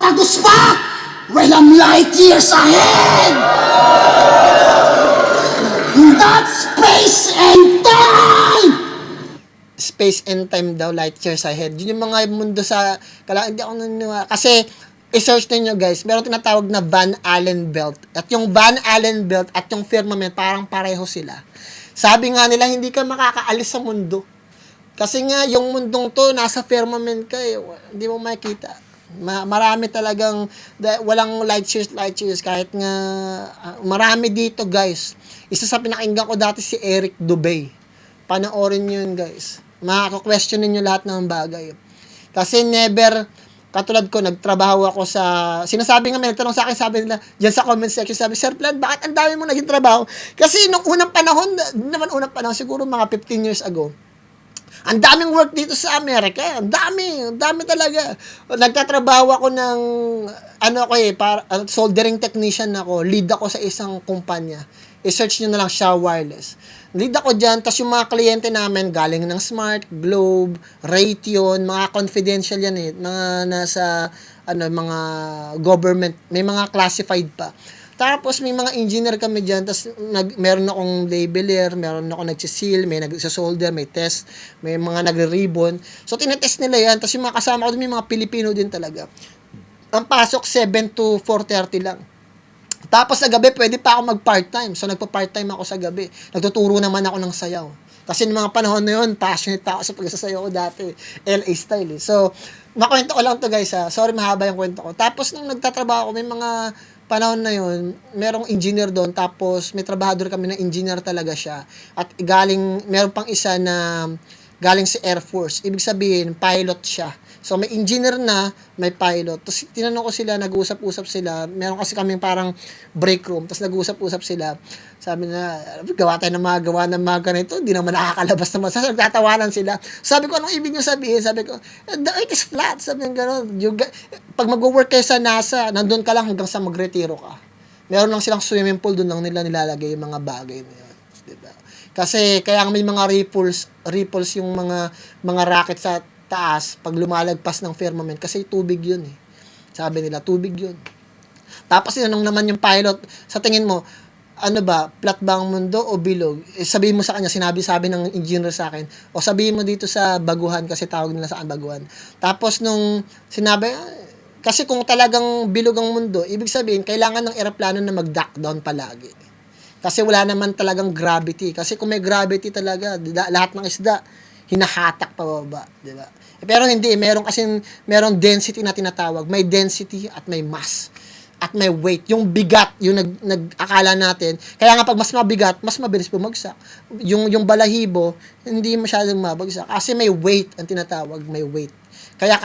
Agus pa! Well, I'm light years ahead! That's space and time! Space and time daw, light years ahead. Yun yung mga mundo sa... Hindi ako naniniwala. Kasi, i-search ninyo guys, meron tinatawag na Van Allen belt. At yung Van Allen belt at yung firmament, parang pareho sila. Sabi nga nila, hindi ka makakaalis sa mundo. Kasi nga, yung mundong to, nasa firmament ka eh. Hindi mo makikita. Marami talagang, walang light years, kahit nga, marami dito guys. Isa sa pinakinggan ko dati si Eric Dubay. Panoorin nyo yun guys. Makaka-question ninyo lahat ng bagay. Kasi katulad ko, nagtrabaho ako sa... Sinasabi nga, may nagtanong sa akin, sabi nila, dyan sa comment section, sabi, Sir Plan, bakit ang dami mo naging trabaho? Kasi nung unang panahon, siguro mga 15 years ago, ang daming work dito sa Amerika. Ang dami talaga. Nagtatrabaho ako ng, soldering technician ako. Lead ako sa isang kumpanya. I-search nyo na lang siya, wireless. Lead ako dyan, tas yung mga kliyente namin, galing ng Smart, Globe, Raytheon, mga confidential yan eh, mga nasa, mga government, may mga classified pa. Tapos may mga engineer kami dyan, tas meron akong labeler, meron akong nagsisil, may nagsasolder, may test, may mga nagre-ribbon. So, tinetest nila yan, tas yung mga kasama ko doon, may mga Pilipino din talaga. Ang pasok, 7 to 4:30 lang. Tapos sa gabi, pwede pa ako mag-part-time. So, nagpa-part-time ako sa gabi. Nagtuturo naman ako ng sayaw. Kasi ng mga panahon na yun, passionate ako sa pagsasayaw ko dati. LA style eh. So, makwento ko lang to guys ha. Sorry, mahaba yung kwento ko. Tapos, nung nagtatrabaho ko, may mga panahon na yun, merong engineer doon. Tapos, may trabahador kami na engineer talaga siya. At meron pang isa na galing sa Air Force. Ibig sabihin, pilot siya. So, may engineer na, may pilot. Tapos, tinanong ko sila, nag-uusap-usap sila. Meron kasi kaming parang break room. Tapos, nag-uusap-usap sila. Sabi na, gawa tayo ng mga ganito. Hindi naman nakakalabas naman. So, nagtatawanan sila. Sabi ko, anong ibig nyo sabihin? Sabi ko, the earth is flat. Sabi ko, gano'n. Pag mag-work kayo sa NASA, nandun ka lang hanggang sa magretiro ka. Meron lang silang swimming pool, doon lang nila nilalagay yung mga bagay na yun. Diba? Kasi, kaya may mga ripples yung mga rocket sa taas pag lumalagpas ng firmament kasi tubig yun eh. Sabi nila, tubig yun. Tapos tinanong naman yung pilot, sa tingin mo, flat ba ang mundo o bilog? Sabihin mo sa kanya, sabi ng engineer sa akin, o sabihin mo dito sa baguhan kasi tawag nila sa baguhan. Tapos nung sinabi, kasi kung talagang bilog ang mundo, ibig sabihin, kailangan ng eroplano na mag-duck down palagi. Kasi wala naman talagang gravity. Kasi kung may gravity talaga, lahat ng isda, hinahatak pababa, di ba? Pero hindi, merong density na tinatawag. May density at may mass. At may weight. Yung bigat, yung nag-akala natin. Kaya nga pag mas mabigat, mas mabilis bumagsak. Yung balahibo, hindi masyadong mabagsak. Kasi may weight ang tinatawag, may weight. Kaya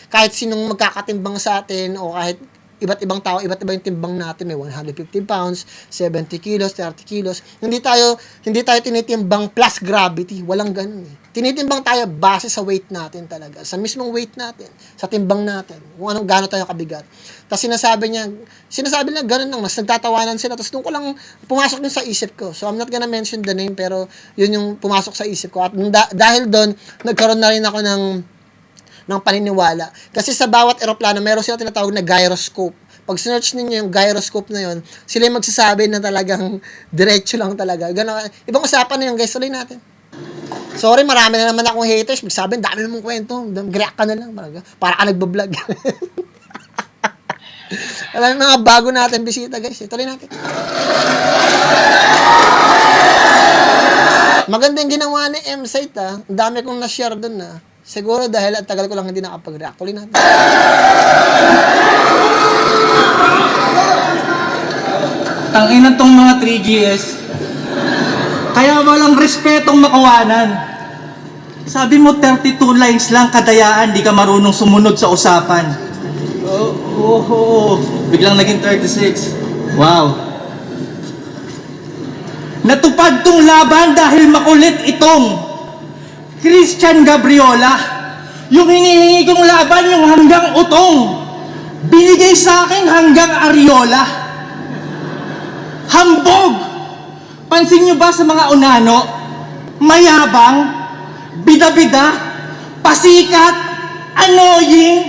kahit sinong magkakatimbang sa atin o kahit iba't ibang tao, iba't iba yung timbang natin. May 150 pounds, 70 kilos, 30 kilos. Hindi tayo tinitimbang plus gravity. Walang ganun eh. Tinitimbang tayo base sa weight natin talaga. Sa mismong weight natin. Sa timbang natin. Kung anong gano'n tayo kabigat. Tapos sinasabi niya ganun lang. Mas nagtatawanan sila. Tapos doon ko lang pumasok din sa isip ko. So I'm not gonna mention the name, pero yun yung pumasok sa isip ko. At dahil doon, nagkaroon na rin ako ng paniniwala. Kasi sa bawat eroplano, meron sila tinatawag na gyroscope. Pag search ninyo yung gyroscope na yun, sila yung magsasabi na talagang diretso lang talaga. Ganun, ibang usapan na yun, guys. Tuloy natin. Sorry, marami na naman akong haters. Magsabi, dami namang kwento. React ka na lang. Para ka nagbablog. Alam yung mga bago natin bisita, guys. Tuloy natin. Maganda yung ginawa ni M-Site, ah. Ang dami kong na-share dun, ah. Siguro dahil ang tagal ko lang hindi nakapag-react. Tuloy natin. Tanginan tong mga 3GS. Kaya walang respetong makawanan. Sabi mo 32 lines lang kadayaan, di ka marunong sumunod sa usapan. Biglang naging 36. Wow. Natupad tong laban dahil makulit itong Christian Gabriola. Yung hinihingi kong laban, yung hanggang utong. Binigay sa akin hanggang Ariola. Hambog! Pansin nyo ba sa mga unano? Mayabang, bida-bida, pasikat, annoying,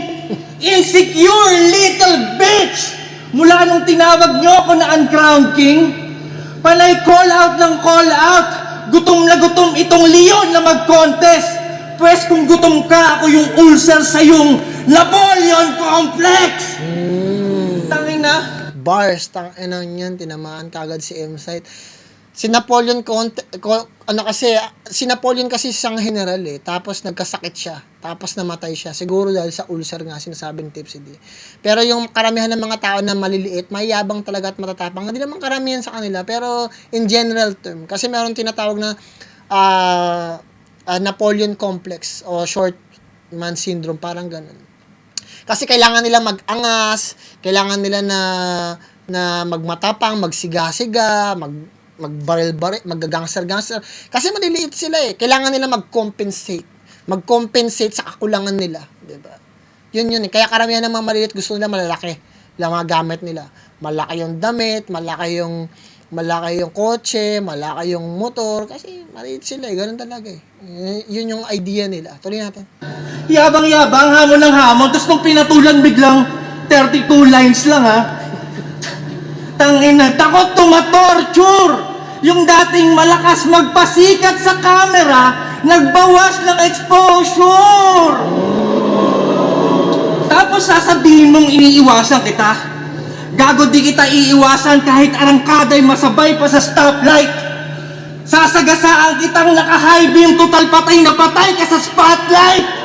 insecure little bitch! Mula nung tinawag nyo ako na uncrowned king, panay call out ng call out. Gutom na gutom itong leon na mag-contest. Pwes kung gutom ka, ako yung ulcer sa yung Napoleon Complex! Tangin na. Bars, tang-ina niyan, tinamaan kagad si M-Site. Si Napoleon kasi siyang general eh, tapos nagkasakit siya, tapos namatay siya. Siguro dahil sa ulcer nga, sinasabing Tipsy D. Pero yung karamihan ng mga tao na maliliit, mayabang talaga at matatapang. Hindi naman karamihan sa kanila, pero in general term. Kasi meron tinatawag na Napoleon Complex o short man syndrome, parang ganun. Kasi kailangan nila mag-angas, kailangan nila na magmatapang, magsiga-siga, magbaril-baril, maggagangster-gangster. Kasi maliliit sila eh. Kailangan nila mag-compensate. Mag-compensate sa kakulangan nila. Diba? Yun eh. Kaya karamihan ng mga maliliit gusto nila malalaki. Yung mga gamit nila. Malaki yung damit, malaki yung kotse, malaki yung motor. Kasi maliliit sila eh. Ganun talaga eh. Yun yung idea nila. Tuloy natin. Yabang-yabang, hamon ng hamon, tapos nung pinatulan biglang 32 lines lang ha. Tangina, takot tumatorture! Yung dating malakas magpasikat sa camera, nagbawas ng exposure! Tapos sasabihin mong iniiwasan kita. Gago, di kita iiwasan kahit arangkada'y masabay pa sa stoplight. Sasagasaan kitang naka-high beam, total patay na patay ka sa spotlight!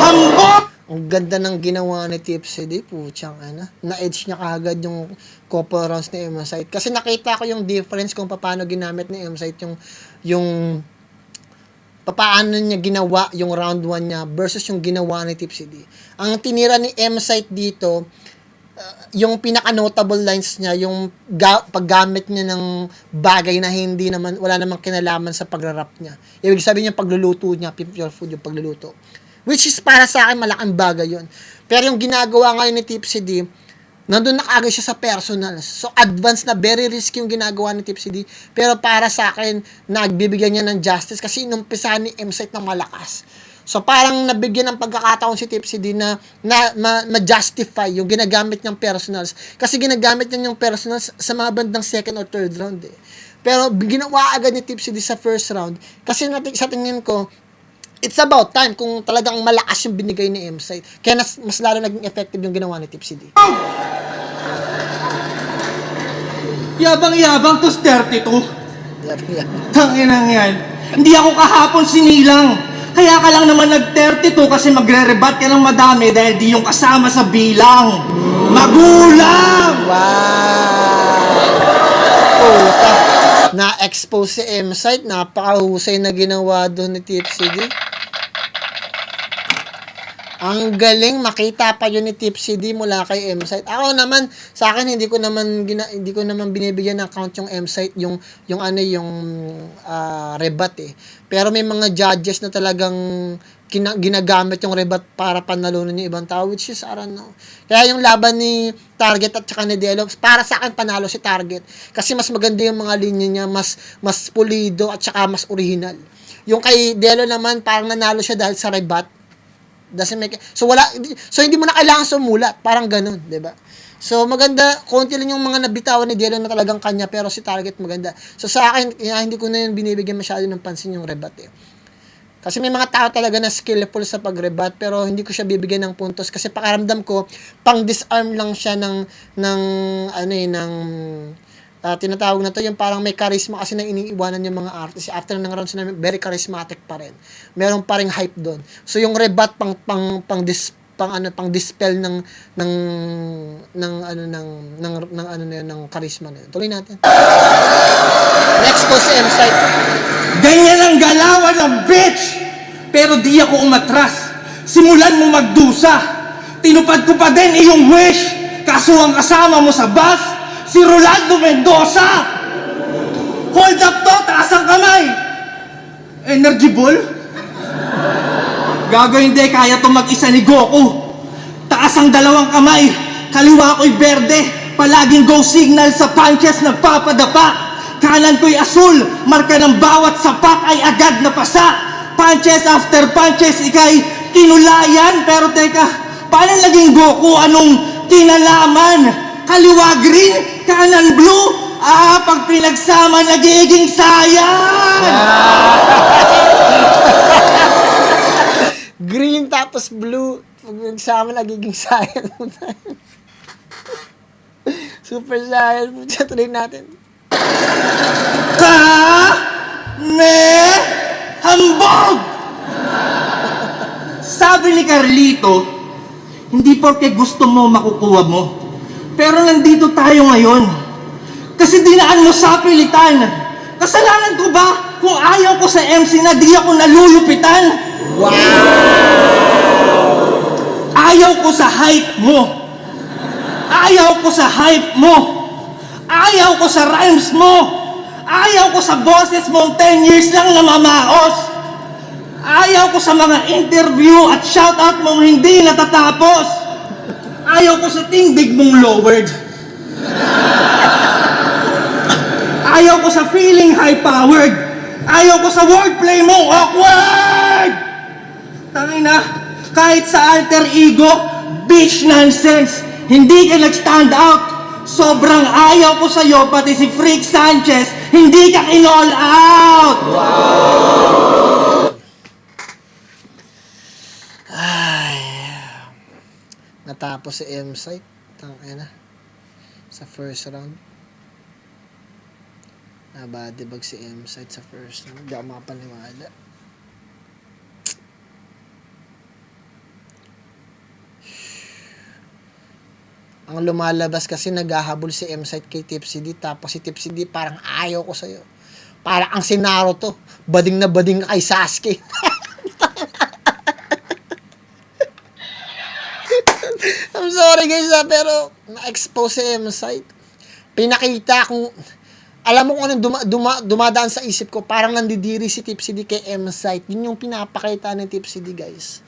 Hambog! Ang ganda ng ginawa ni Tipsy D, putsang na-edge niya kagad yung couple rounds ni M-Site. Kasi nakita ko yung difference kung paano ginamit ni M-Site yung paano niya ginawa yung round 1 niya versus yung ginawa ni Tipsy D. Ang tinira ni M-Site dito, yung pinaka-notable lines niya, yung paggamit niya ng bagay na wala namang kinalaman sa pagrarap niya. Ibig sabihin yung pagluluto niya, pure food yung pagluluto. Which is para sa akin, malaking bagay yun. Pero yung ginagawa ngayon ni Tipsy D, nandun na kaagad siya sa personals. So, advance na, very risky yung ginagawa ni Tipsy D. Pero para sa akin, nagbibigyan niya ng justice kasi inumpisahan ni M-Site ng malakas. So, parang nabigyan ng pagkakataon si Tipsy D na ma-justify yung ginagamit niyang personals. Kasi ginagamit niya yung personals sa mga bandang second or third round eh. Pero ginawa agad ni Tipsy D sa first round. Kasi sa tingin ko, it's about time kung talagang malakas yung binigay ni M-Site. Kaya mas lalo naging effective yung ginawa ni Tipsy D. Yabang-yabang, tos 32. Yeah. Tanginang yan. Hindi ako kahapon sinilang. Kaya ka lang naman nag-32 kasi magre-rebat ka ng madami dahil di yung kasama sa bilang. Magulang! Wow! Puta. Na-expose si M-Site. Napakahusay na ginawa doon ni Tipsy D. Ang galing, makita pa yun ni Tipsy D mula kay M-Site. Ako naman, sa akin hindi ko naman binibigyan ng count yung M-Site, yung rebat eh. Pero may mga judges na talagang ginagamit yung rebat para panalunan yung ibang tao, which is, I don't know. Kaya yung laban ni Target at saka ni Delo, para sa akin panalo si Target. Kasi mas maganda yung mga linya niya, mas pulido at saka mas original. Yung kay Delo naman, parang nanalo siya dahil sa rebat. So hindi mo na kailangan sumulat, parang ganun, 'di ba? So maganda, konti lang yung mga nabitawan ni Delo na talagang kanya, pero si Target maganda. So sa akin, hindi ko na yun binibigyan masyado ng pansin yung rebat eh. Kasi may mga tao talaga na skillful sa pagrebat, pero hindi ko siya bibigyan ng puntos kasi pakiramdam ko pang disarm lang siya tinatawag na to yung parang may charisma kasi na iniiwanan yung mga artist. After ng rounds na very charismatic pa rin. Meron pa ring hype doon. So yung rebat pang dispel ng charisma na yun. Tuloy natin. Next po si M-Site. Ganyan ang galawan ng bitch! Pero di ako umatras. Simulan mo magdusa. Tinupad ko pa din iyong wish. Kaso ang kasama mo sa bus, si Rolando Mendoza! Hold up to! Taas ang kamay! Energy ball? Gago hindi, kaya to mag-isa ni Goku. Taas ang dalawang kamay. Kaliwa ko'y berde. Palaging go signal sa punches nagpapadapa. Kanan ko'y asul. Marka ng bawat sapak ay agad na pasa. Punches after punches, ikay kinulayan. Pero teka, paano naging Goku? Anong kinalaman? Kaliwa green, kanan blue. Pag pinagsama, nagiging sayang! Green tapos blue. Pag nagsama, nagiging sayang. Super sayang. Tuloy natin. Hambog! Sabi ni Carlito, hindi porke gusto mo makukuha mo. Pero nandito tayo ngayon. Kasi dinaan mo sa pilitan. Kasalanan ko ba kung ayaw ko sa MC na di ako nalulupitan? Wow! Ayaw ko sa hype mo. Ayaw ko sa hype mo. Ayaw ko sa rhymes mo. Ayaw ko sa boses mong 10 years lang namamaos. Ayaw ko sa mga interview at shoutout mong hindi natatapos. Ayaw ko sa tindig mong lowered. Ayaw ko sa feeling high-powered. Ayaw ko sa wordplay mong awkward. Tangina, kahit sa alter ego, bitch nonsense. Hindi ka nag-stand out. Sobrang ayaw ko sa'yo, pati si Freak Sanchez, hindi ka in-all out! Natapos si M-Site. Tangina. Sa first round. Nabadibag si M-Site sa first round. Hindi ako makapaniwala. Ang lumalabas kasi naghahabol si M-Site kay Tipsy D, tapos si Tipsy D parang ayaw ko sa'yo. Parang ang si Naruto, bading na bading kay Sasuke. I'm sorry guys pero na-expose si M-Site. Pinakita kung, alam mo kung anong dumadaan sa isip ko, parang nandidiri si Tipsy D kay M-Site. Yun yung pinapakita ng Tipsy D guys.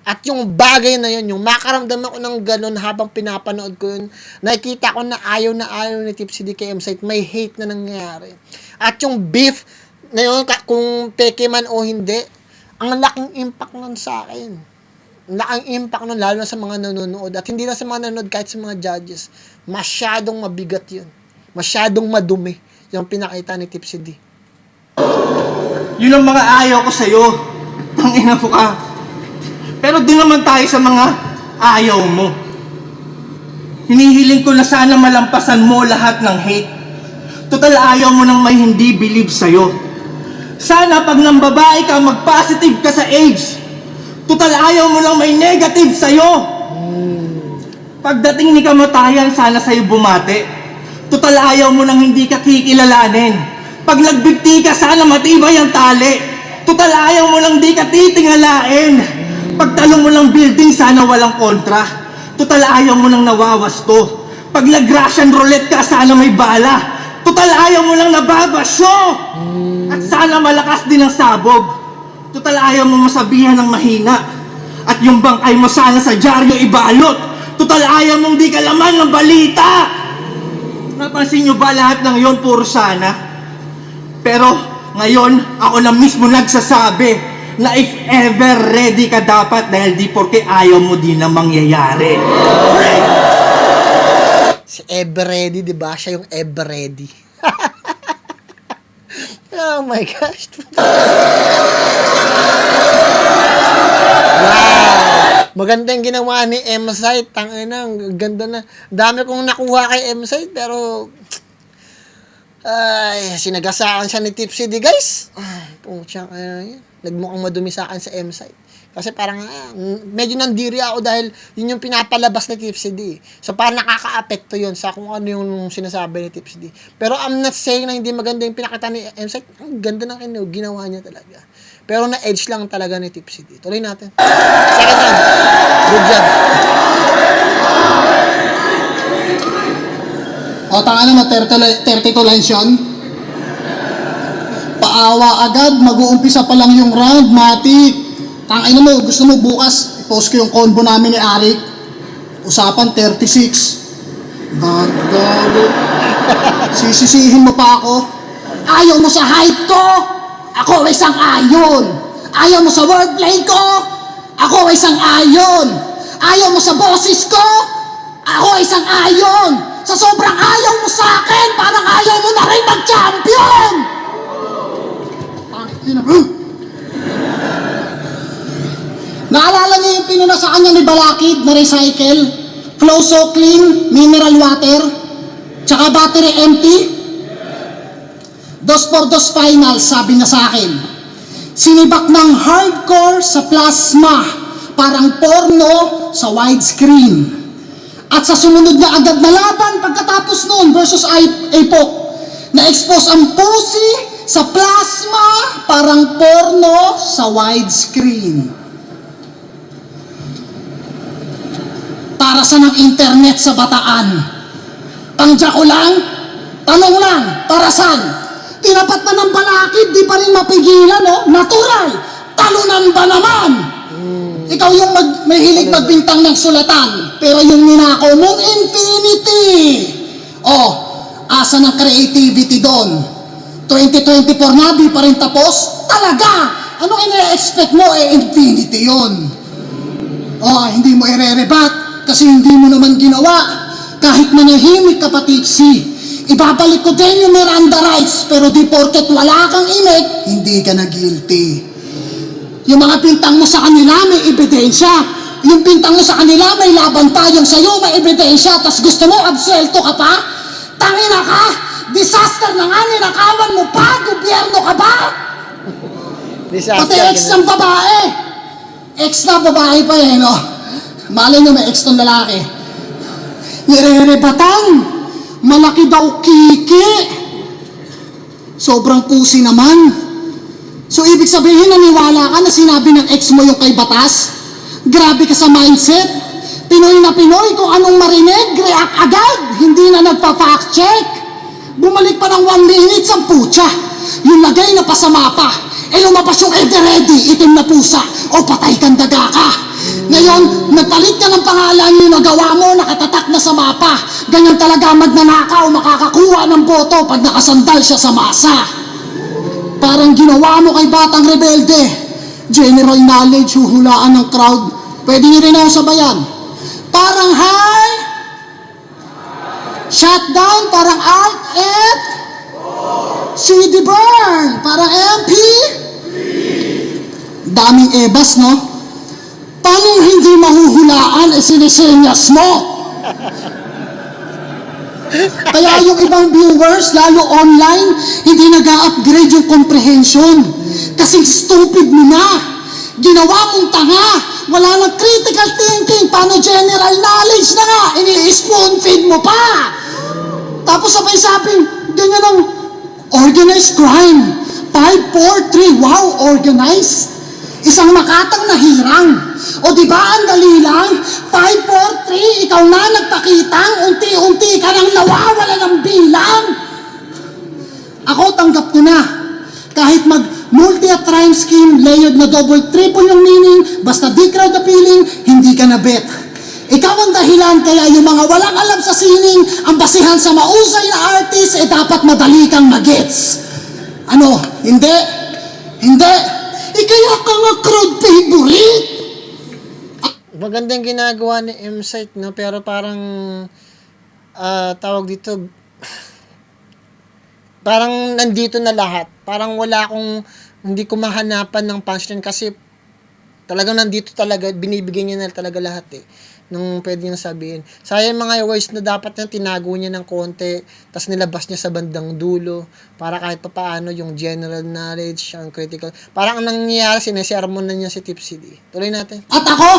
At yung bagay na yun, yung makaramdam ako ng ganun habang pinapanood ko yun, nakikita ko na ayaw ni Tipsy D kay M-Site, may hate na nangyayari. At yung beef na yun, kung peke man o hindi, ang laking impact nun sa akin. Ang laking impact nun, lalo na sa mga nanonood. At hindi na sa mga nanonood, kahit sa mga judges. Masyadong mabigat yun. Masyadong madumi yung pinakita ni Tipsy D. Yun ang mga ayaw ko sa'yo. Tangina po ka. Pero di naman tayo sa mga ayaw mo. Hinihiling ko na sana malampasan mo lahat ng hate. Total ayaw mo nang may hindi believe sa'yo. Sana pag nang babae ka, mag-positive ka sa age. Total ayaw mo nang may negative sa'yo. Pagdating ni kamatayan, sana sa'yo bumate. Total ayaw mo nang hindi ka kikilalanin. Pag nagbigti ka, sana matibay ang tali. Total ayaw mo nang di ka titingalain. Pagtalong mo ng building, sana walang kontra. Total ayaw mo nang nawawasto. Pag nag-Russian roulette ka, sana may bala. Total ayaw mo lang nababasyo. At sana malakas din ang sabog. Total ayaw mo masabihan ng mahina. At yung bangkay mo sana sa dyaryo ibalot. Total ayaw mong di kalaman ng balita. Napansin nyo ba lahat ng yon puro sana? Pero ngayon, ako na mismo nagsasabi na if ever ready ka dapat dahil di porke ayaw mo din na mangyayari. Si Ever Ready, di ba? Siya yung Ever Ready. Oh my gosh. Wow. Maganda yung ginawa ni M-Site. Tangina, ang ganda na. Dami kong nakuha kay M-Site, pero ay, sinagasaan siya ni Tipsy D, guys. Pucha, nagmukhang madumi sa akin sa M-Site. Kasi parang medyo nandiri ako dahil yun yung pinapalabas ni Tipsy D. So parang nakaka-apekto yun sa kung ano yung sinasabi ni Tipsy D. Pero I'm not saying na hindi maganda yung pinakita ni M-Site. Ang ganda ng ginawa niya talaga. Pero na-edge lang talaga ni Tipsy D. Tuloy natin. Second round. Good job. O, tanga naman, 32 lines yun. Paawa agad, mag-uumpisa pa lang yung round, Matik. Tangina mo, gusto mo bukas, i-post ko yung combo namin ni Arik. Usapan, 36. Gago. Sisisihin mo pa ako. Ayaw mo sa height ko, ako isang ayon. Ayaw mo sa wordplay ko, ako isang ayon. Ayaw mo sa boses ko, ako isang ayon. Sa sobrang ayaw mo sa akin, parang ayaw mo na rin mag-champion! Naalala niyo yung pinuna sa kanya ni Balakid na recycle? Flow so clean, mineral water, tsaka battery empty? Dos por dos final, sabi niya sa akin. Sinibak ng hardcore sa plasma, parang porno sa widescreen. At sa sumunod na agad na laban pagkatapos noon versus APOC, na-expose ang pusi sa plasma parang porno sa widescreen. Para sa ng internet sa Bataan. Tangja ko lang, tanong lang, para saan? Tinapat na ng Balakid, di pa rin mapigilan, no? Natural, talunan ba naman? Ikaw yung may hilig magbintang ng sulatan, pero yung ninakaw mong infinity. Oh, asa ng creativity doon? 2024 na, di pa rin tapos? Talaga! Anong ina-expect mo? Infinity yon. Oh, hindi mo i-rebat kasi hindi mo naman ginawa. Kahit manahimik ka pa, Tipsy. Ibabalik ko din yung Miranda rights, pero di porket wala kang imik, hindi ka na guilty. Yung mga pintang mo sa kanila may ebidensya. Yung pintang mo sa kanila may laban tayong sa'yo, may ebidensya. Tas gusto mo absuelto ka pa? Tangina ka! Disaster na nga, ninakawan mo pa! Gobyerno ka ba? Pati ex ng babae. Ex na babae pa eh, no? Malay nyo may ex ng lalaki. Nire-rebatan. Malaki daw kiki. Sobrang pusi naman. So, ibig sabihin, naniwala ka na sinabi ng ex mo yung kay batas? Grabe ka sa mindset. Pinoy na Pinoy, kung anong marinig, react agad. Hindi na nagpa-fact check. Bumalik pa ng 1 minute ang putya. Yung lagay na pasama pa. Lumabas yung ever ready, itim na pusa. O patay kang daga ka. Ngayon, nagpalit ka ng pangalan yung nagawa mo, nakatatak na sa mapa. Ganyan talaga magnanakaw, makakakuha ng boto pag nakasandal siya sa masa. Parang ginawa mo kay Batang Rebelde. General knowledge, huhulaan ng crowd. Pwede nyo rin ako sabayan. Parang high, shutdown, parang alt F, CD burn, parang MP. Daming ebas, no? Paano hindi mahuhulaan sinisenyas mo? Kaya yung ibang viewers, lalo online, hindi nag-upgrade yung comprehension. Kasi stupid mo na. Ginawa mong tanga. Wala nang critical thinking. Paano general knowledge na nga? Ini-spoon feed mo pa. Tapos sabay sabing, ganyan ang organized crime. 5, 4, 3, wow, organized. Isang makatang na hirang. O di ba ang dali lang? 5, 4, 3, ikaw na nagpakitang, unti-unti ka nang nawawala ng bilang. Ako tanggap ko na. Kahit mag-multi at rhyme scheme, layered na double, triple yung meaning, basta di crowd appealing, hindi ka na bet. Ikaw ang dahilan kaya yung mga walang alam sa sining, ang basihan sa mausay na artist, dapat madali kang magets. Ano? Hindi. Hindi. Kaya ka nga crowd favorite. Magandang ginagawa ni M-Site, no? Pero parang, tawag dito, parang nandito na lahat. Parang wala akong, hindi ko mahanapan ng punchline kasi talagang nandito talaga, binibigyan niya na talaga lahat eh. Nung pwede niyang sabihin. Sayang mga words na dapat niya tinago niya ng konti, tas nilabas niya sa bandang dulo, para kahit pa paano yung general knowledge, ang critical. Parang ang nangyayari, sinesermon na niya si Tipsy D. Tuloy natin. At ako,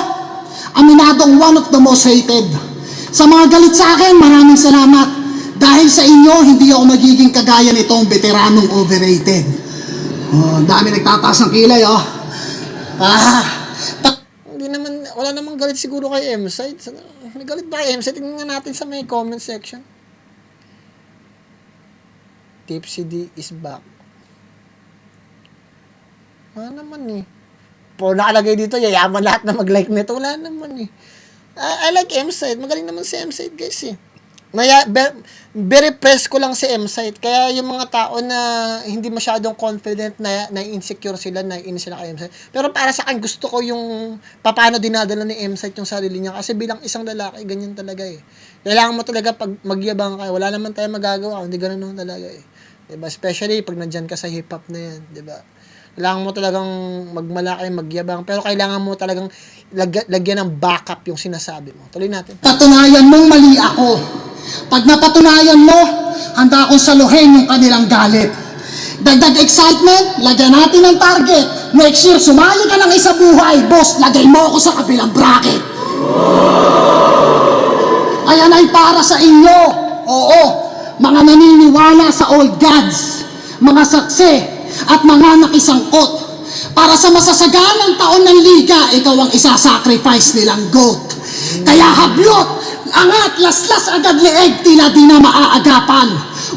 aminadong one of the most hated. Sa mga galit sa akin, maraming salamat. Dahil sa inyo, hindi ako magiging kagaya nitong veteranong overrated. Oh, dami nagtataas ng kilay, oh. Hindi naman, wala namang galit siguro kay M-Site. May galit ba kay M-Site? Tingnan nga natin sa may comment section. Tipsy D is back. Wala naman eh. Po nakalagay dito, yayaman lahat na mag-like nito. Wala naman eh. I like M-Site. Magaling naman si M-Site guys eh. Very press ko lang si M-Site. Kaya yung mga tao na hindi masyadong confident na insecure sila, naiinis sila kay M-Site. Pero para sa akin, gusto ko yung paano dinadala ni M-Site yung sarili niya. Kasi bilang isang lalaki, ganyan talaga eh. Kailangan mo talaga pag magyabang ka, wala naman tayo magagawa. Hindi ganun naman talaga eh. Diba? Especially pag nandyan ka sa hip-hop na yan. Diba? Kailangan mo talagang magmalaki, magyabang. Pero kailangan mo talagang lagyan ng backup yung sinasabi mo. Tuloy natin. Patunayan mong mali ako. Pag napatunayan mo, handa akong saluhin yung kanilang galit. Dagdag excitement, lagyan natin ng target. Next year, sumali ka ng isa buhay. Boss, lagay mo ako sa kabilang bracket. Ayan ay para sa inyo. Oo, mga naniniwala sa old gods, mga saksi, at mga nakisangkot. Para sa masasaganang taon ng liga, ikaw ang isasacrifice nilang goat. Kaya hablot, angat, laslas agad leeg, tila di na maaagapan.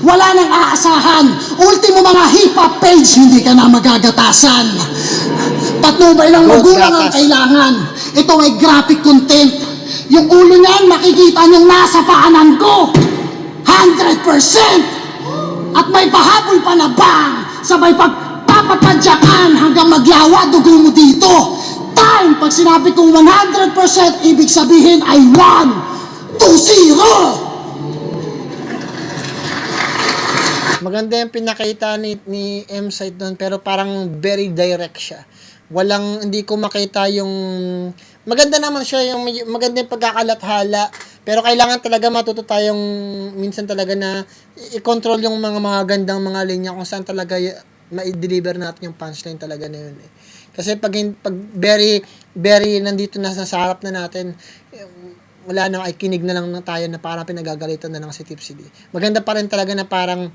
Wala nang aasahan, ultimo mga hip-hop page, hindi ka na magagatasan. Patnubay ng magulang ang kailangan. Ito ay graphic content. Yung ulo niyan, makikita niyong nasa paanan ko. 100%! At may pahabol pa na bang, sabay pagpapapadyakan hanggang maglawa dugo mo dito. Time, pag sinabi kong 100%, ibig sabihin ay 1, 2, 0. Maganda yung pinakita ni M-Site doon, pero parang very direct siya. Hindi ko makita yung, maganda naman siya, yung maganda yung pagkakalathala, pero kailangan talaga matuto tayong minsan talaga na i-control yung mga gandang mga linya kung saan talaga ma-deliver natin yung punchline talaga na yun eh. Kasi pag very nandito na sa harap na natin, wala na, ay kinig na lang tayo na parang pinagagalitan na lang si Tipsy D. Maganda pa rin talaga na parang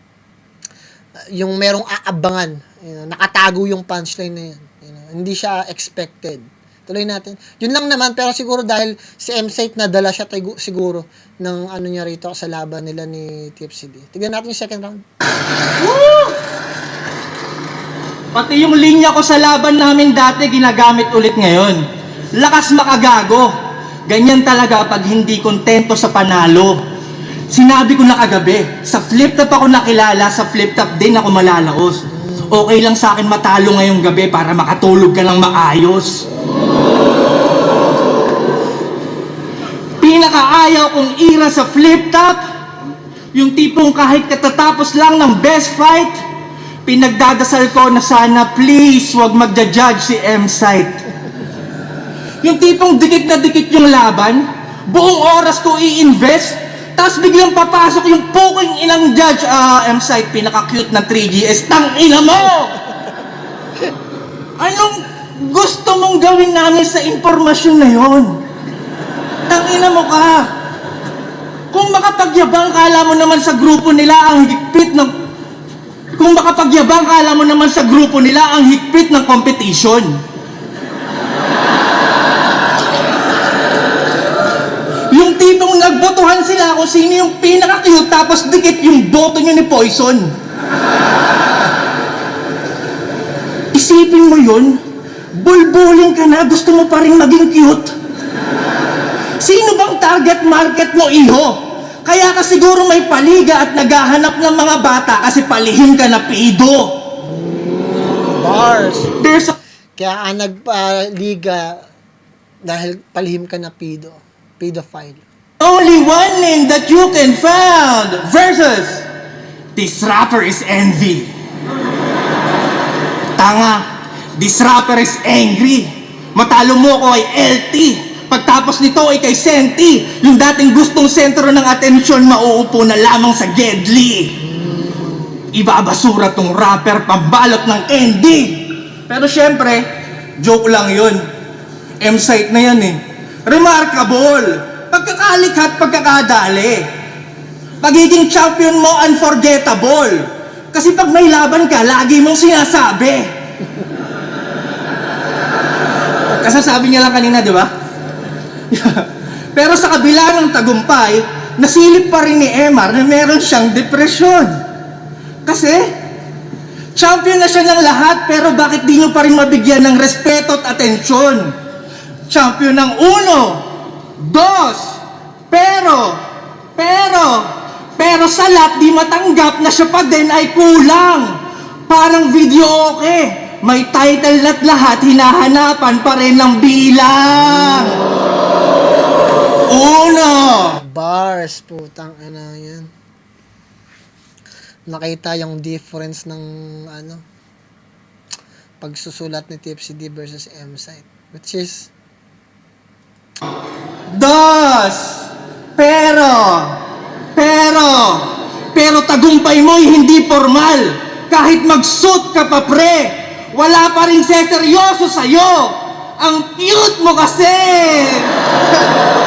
yung merong aabangan, nakatago yung punchline na yun. Hindi siya expected. Tuloy natin. Yun lang naman, pero siguro dahil si M-Site nadala siya siguro ng ano niya rito sa laban nila ni Tipsy D. Tignan natin yung second round. Woo! Pati yung linya ko sa laban namin dati, ginagamit ulit ngayon. Lakas makagago. Ganyan talaga pag hindi kontento sa panalo. Sinabi ko na kagabi, sa flip top ako nakilala, sa flip top din ako malalaos. Okay lang sa akin matalo ngayong gabi para makatulog ka ng maayos. Pinakaayaw kong ira sa flip top, yung tipong kahit katatapos lang ng best fight, pinagdadasal ko na sana please wag magja-judge si M-Site. Yung tipong dikit na dikit yung laban, buong oras ko i-invest, tapos biglang papasok yung poking inang judge, M-Site, pinaka-cute na 3GS, tang ina mo! Anong gusto mong gawin namin sa impormasyon na yon? Tang ina mo ka! Kung makapagyabang kala mo naman sa grupo nila ang higpit ng competition. kung sino yung pinaka-cute tapos dikit yung boto nyo ni Poison. Isipin mo yun, bulbuling ka na, gusto mo pa rin maging cute. Sino bang target market mo, iho? Kaya ka siguro may paliga at naghahanap ng mga bata kasi palihim ka na pido. Bars. There's a Kaya ang nagpaliga dahil palihim ka na pedophile. only one name that you can find versus this rapper is envy. Tanga, this rapper is angry. Matalo mo ko ay LT. Pagtapos nito ay kay Senti. Yung dating gustong sentro ng atensyon mauupo na lamang sa Gedli. Ibabasura tong rapper pambalot ng candy. Pero syempre, joke lang yun. M-site na yan eh. Remarkable. Pagkakalikhat, pagkakadali. Pagiging champion mo, unforgettable. Kasi pag may laban ka, lagi mong sinasabi. Kasasabi niya lang kanina, di ba? Pero sa kabila ng tagumpay, nasilip pa rin ni Emar na meron siyang depresyon. Kasi, champion na siya ng lahat, pero bakit di nyo pa rin mabigyan ng respeto at atensyon? Champion ng 1, 2, pero sa lahat di matanggap na siya pa din ay kulang. Parang video okay. May title at lahat, hinahanapan pa rin ng bilang. 1. Bars, putang ina yan. Nakita yung difference ng pagsusulat ni Tipsy D versus M-Site, which is 2. Pero tagumpay mo'y hindi formal. Kahit mag-suit ka pa pre, wala pa rin seseryoso sa'yo. Ang cute mo kasi.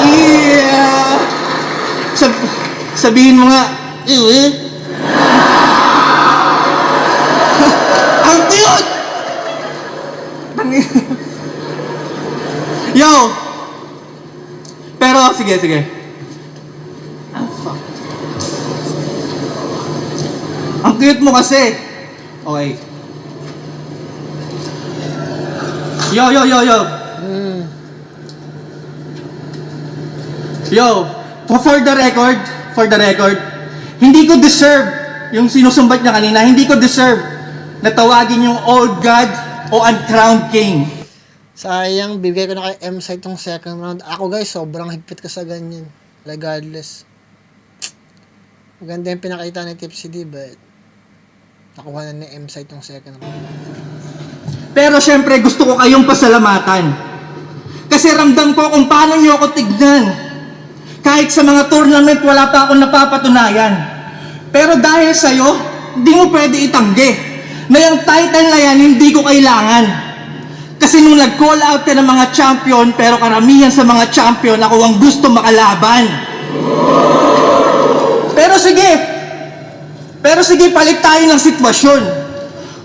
Yeah. Sabihin mo nga, ang cute! Yo! Pero, sige. Ah, fuck. Ang cute mo kasi. Okay. Yo. Yo, for the record, hindi ko deserve yung sinusumbat niya kanina, hindi ko deserve na tawagin yung old god o uncrowned king. sayang, bigay ko na kay M-Site tong second round. Ako guys, sobrang higpit ka sa ganyan. Regardless. Maganda yung pinakita ni Tipsy D, but nakuha na ni M-Site tong second round. Pero syempre gusto ko kayong pasalamatan. Kasi ramdam ko kung paano niyo ako tignan. Kahit sa mga tournament wala pa akong napapatunayan. Pero dahil sa'yo, hindi mo pwede itanggi na yung title na yan hindi ko kailangan. Kasi nung nag-call out ka ng mga champion, pero karamihan sa mga champion ako ang gusto makalaban. Pero sige, palit tayo ng sitwasyon.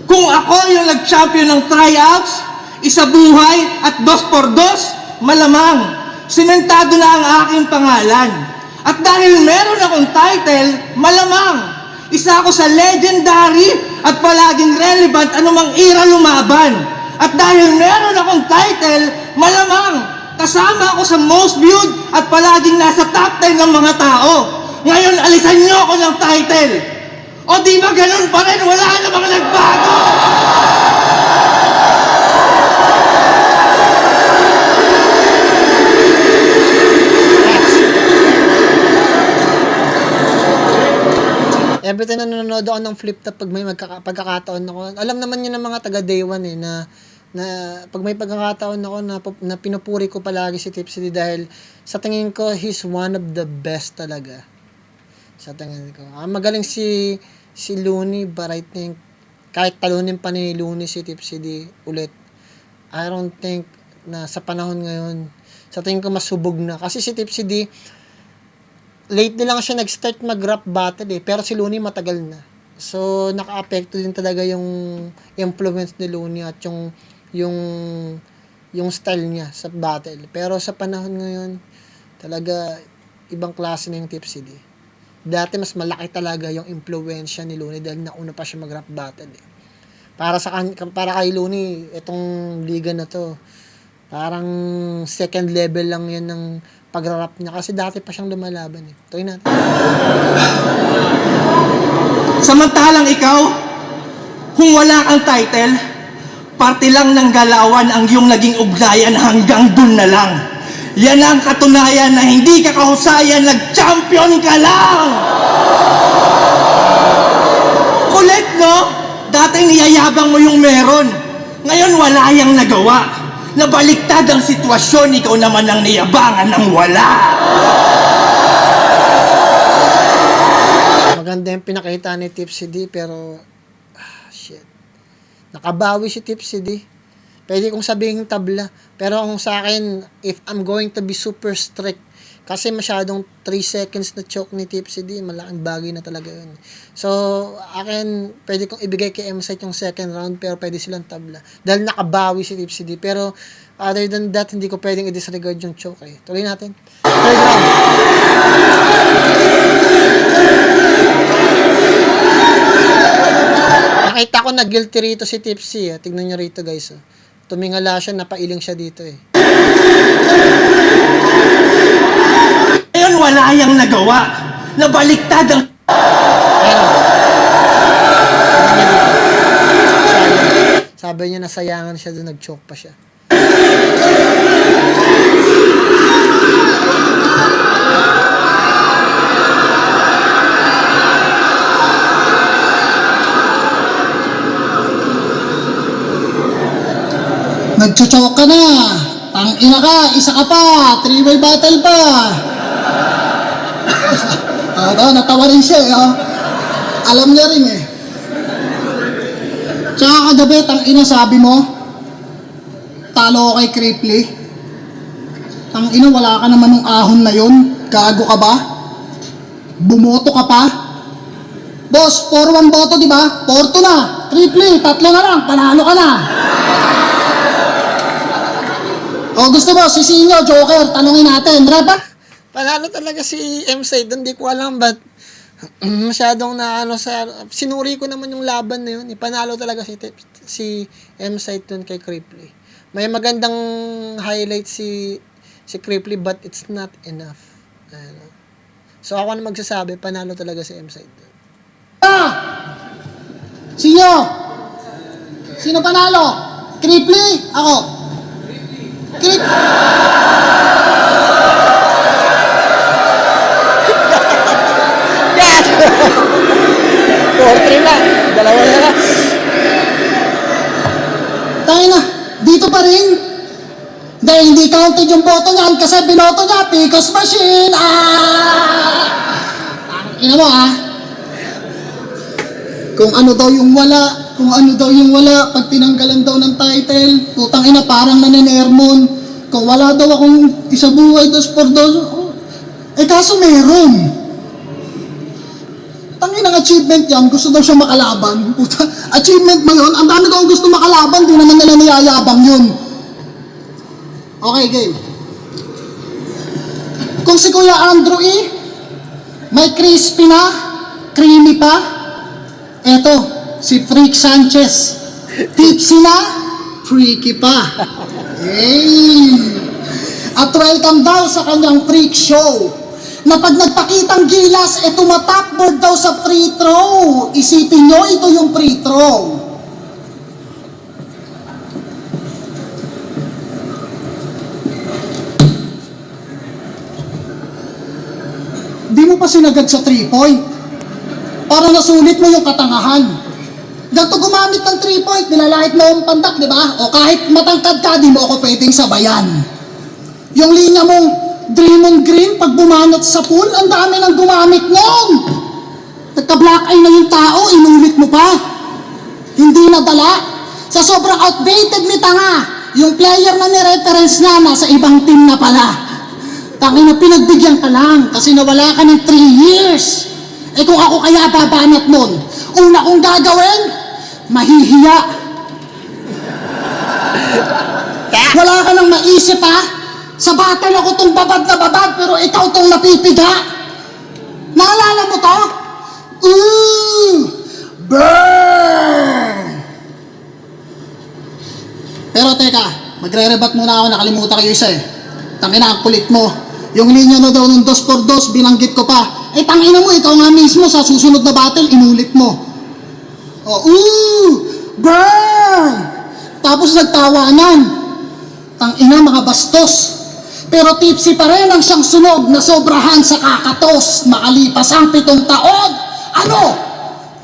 Kung ako yung nag-champion ng tryouts, isa buhay at 2x2, malamang, simentado na ang aking pangalan. At dahil meron akong title, malamang, isa ako sa legendary at palaging relevant anumang era lumaban. At dahil meron akong title, malamang, kasama ako sa most viewed at palaging nasa top 10 ng mga tao. Ngayon, alisan niyo ako ng title. O di ba ganun pa rin? Wala namang nagbago! Every time na nanonood ako ng flip top, pag may pagkakataon ako, alam naman yun ng mga taga day one na pag may pagkakataon ako na pinupuri ko palagi si Tipsy D dahil sa tingin ko, he's one of the best talaga. Sa tingin ko. Magaling si Looney, but I think kahit talunin pa ni Looney si Tipsy D ulit, I don't think na sa panahon ngayon, sa tingin ko masubog na. Kasi si Tipsy D, late lang siya nag-start mag-rap battle pero si Looney matagal na. So, naka-apekto din talaga yung influence ni Looney at yung style niya sa battle. Pero sa panahon ngayon, talaga ibang klase na yung Tipsy D. Dati mas malaki talaga yung impluwensya ni Looney dahil nauna pa siya mag-rap battle eh. Para kay Looney, itong liga na to, parang second level lang yan ng pag-rap niya kasi dati pa siyang lumalaban eh. Tuloy natin. Samantalang ikaw, kung wala kang title, parte lang ng galawan ang iyong naging ugnayan hanggang dun na lang. Yan ang katunayan na hindi ka kahusayan, nag-champion ka lang! Kulit, no? Dati niyayabang mo yung meron. Ngayon wala yang nagawa. Nabaliktad ang sitwasyon, ikaw naman ang niyabangan ng wala. Maganda yung pinakita ni Tipsy D pero shit. Nakabawi si Tipsy D. Pwede kong sabihin tabla. Pero kung sa akin, if I'm going to be super strict, kasi masyadong 3 seconds na choke ni Tipsy D, malaking bagay na talaga yun. So, akin, pwede kong ibigay kay M-Site yung second round, pero pwede silang tabla. Dahil nakabawi si Tipsy D. Pero, other than that, hindi ko pwedeng i-disregard yung choke eh. Tuloy natin. Third round. Nakita ko na guilty rito si Tipsy. Tignan nyo rito guys. Tumingala siya, napailing siya dito eh. Ngayon wala yang nagawa. Nabaliktad ang... Pero, sabi niya nasayangan siya doon, nag-choke pa siya. Nagchuchok ka na. Tangina ka, isa ka pa. 3-way battle pa. Natawa rin siya eh. Alam niya rin eh. Tsaka kagabi, tangina sabi mo, talo ko kay Cripply. Tangina, wala ka naman ng ahon na yun. Gago ka ba? Bumoto ka pa? Boss, 4-1 boto, di ba? 4-2 na. Cripply, 3 na lang. Panalo ka na. O gusto mo, si Sinyo, Joker, tanungin natin. Reba? Panalo talaga si M-Side, hindi ko alam ba't masyadong na ano sa sinuri ko naman yung laban na yun. Ipanalo talaga si M-Side dun kay Cripply. May magandang highlight si Cripply but it's not enough. Ano. So ako na magsasabi, panalo talaga si M-Side dun. Sinyo! Sino panalo? Cripply? Ako. Cripply. 4-3 na. Dalawa na lang. Tayo na. Dito pa rin. Dahil hindi counted yung boto niyan kasi binoto niya, Picos Machine. Ina mo Kung ano daw yung wala, pag tinanggalan daw ng title, putang ina, parang nanenermon. Kung wala daw akong isa buhay, 2 por 2, kaso meron. Tangin ang achievement yan, gusto daw siya makalaban. Puta, achievement mo yun? Ang dami daw gusto makalaban, di naman nila niyayabang yun. Okay, game. Kung si Kuya Andrew may crispy na, creamy pa, eto, si Freak Sanchez. Tipsy na, freaky pa. Hey! At welcome daw sa kanyang freak show na pag nagpakitang gilas, tumatapboard daw sa free throw. Isipin nyo, ito yung free throw. Di mo pa sinagad sa 3-point. Para nasulit mo yung katangahan. Ganto gumamit ng 3-point, nilalait mo ang pandak, di ba? O kahit matangkad ka, di mo ako pwedeng sabayan. Yung linya mong Draymond Green, pag bumanat sa pool, ang dami nang gumamit nun. Nagka-black eye na yung tao, inulit mo pa. Hindi nadala. Sa sobrang outdated ni tanga, yung player na ni-reference niya, nasa ibang team na pala. Tangin na pinagbigyan ka lang, kasi nawala ka ng 3 years. Kung ako kaya babanat nun, una kong gagawin, mahihiya. Wala ka nang maisip Sa battle ako tong babad na babad, pero ikaw tong napipiga. Naalala mo to? Ooh! Burn! Pero teka, magre-rebat muna ako, nakalimutan kayo isa eh. Tangina, ang kulit mo. Yung linya na daw ng 2x2, binanggit ko pa. Eh, tangina mo, ikaw nga mismo sa susunod na battle, inulit mo. Oh, ooh! Burn! Tapos nagtawanan. Tangina, mga bastos. Pero tipsy pa rin ang siyang sunog na sobrahan sa kakatos makalipas ang 7 taon. Ano?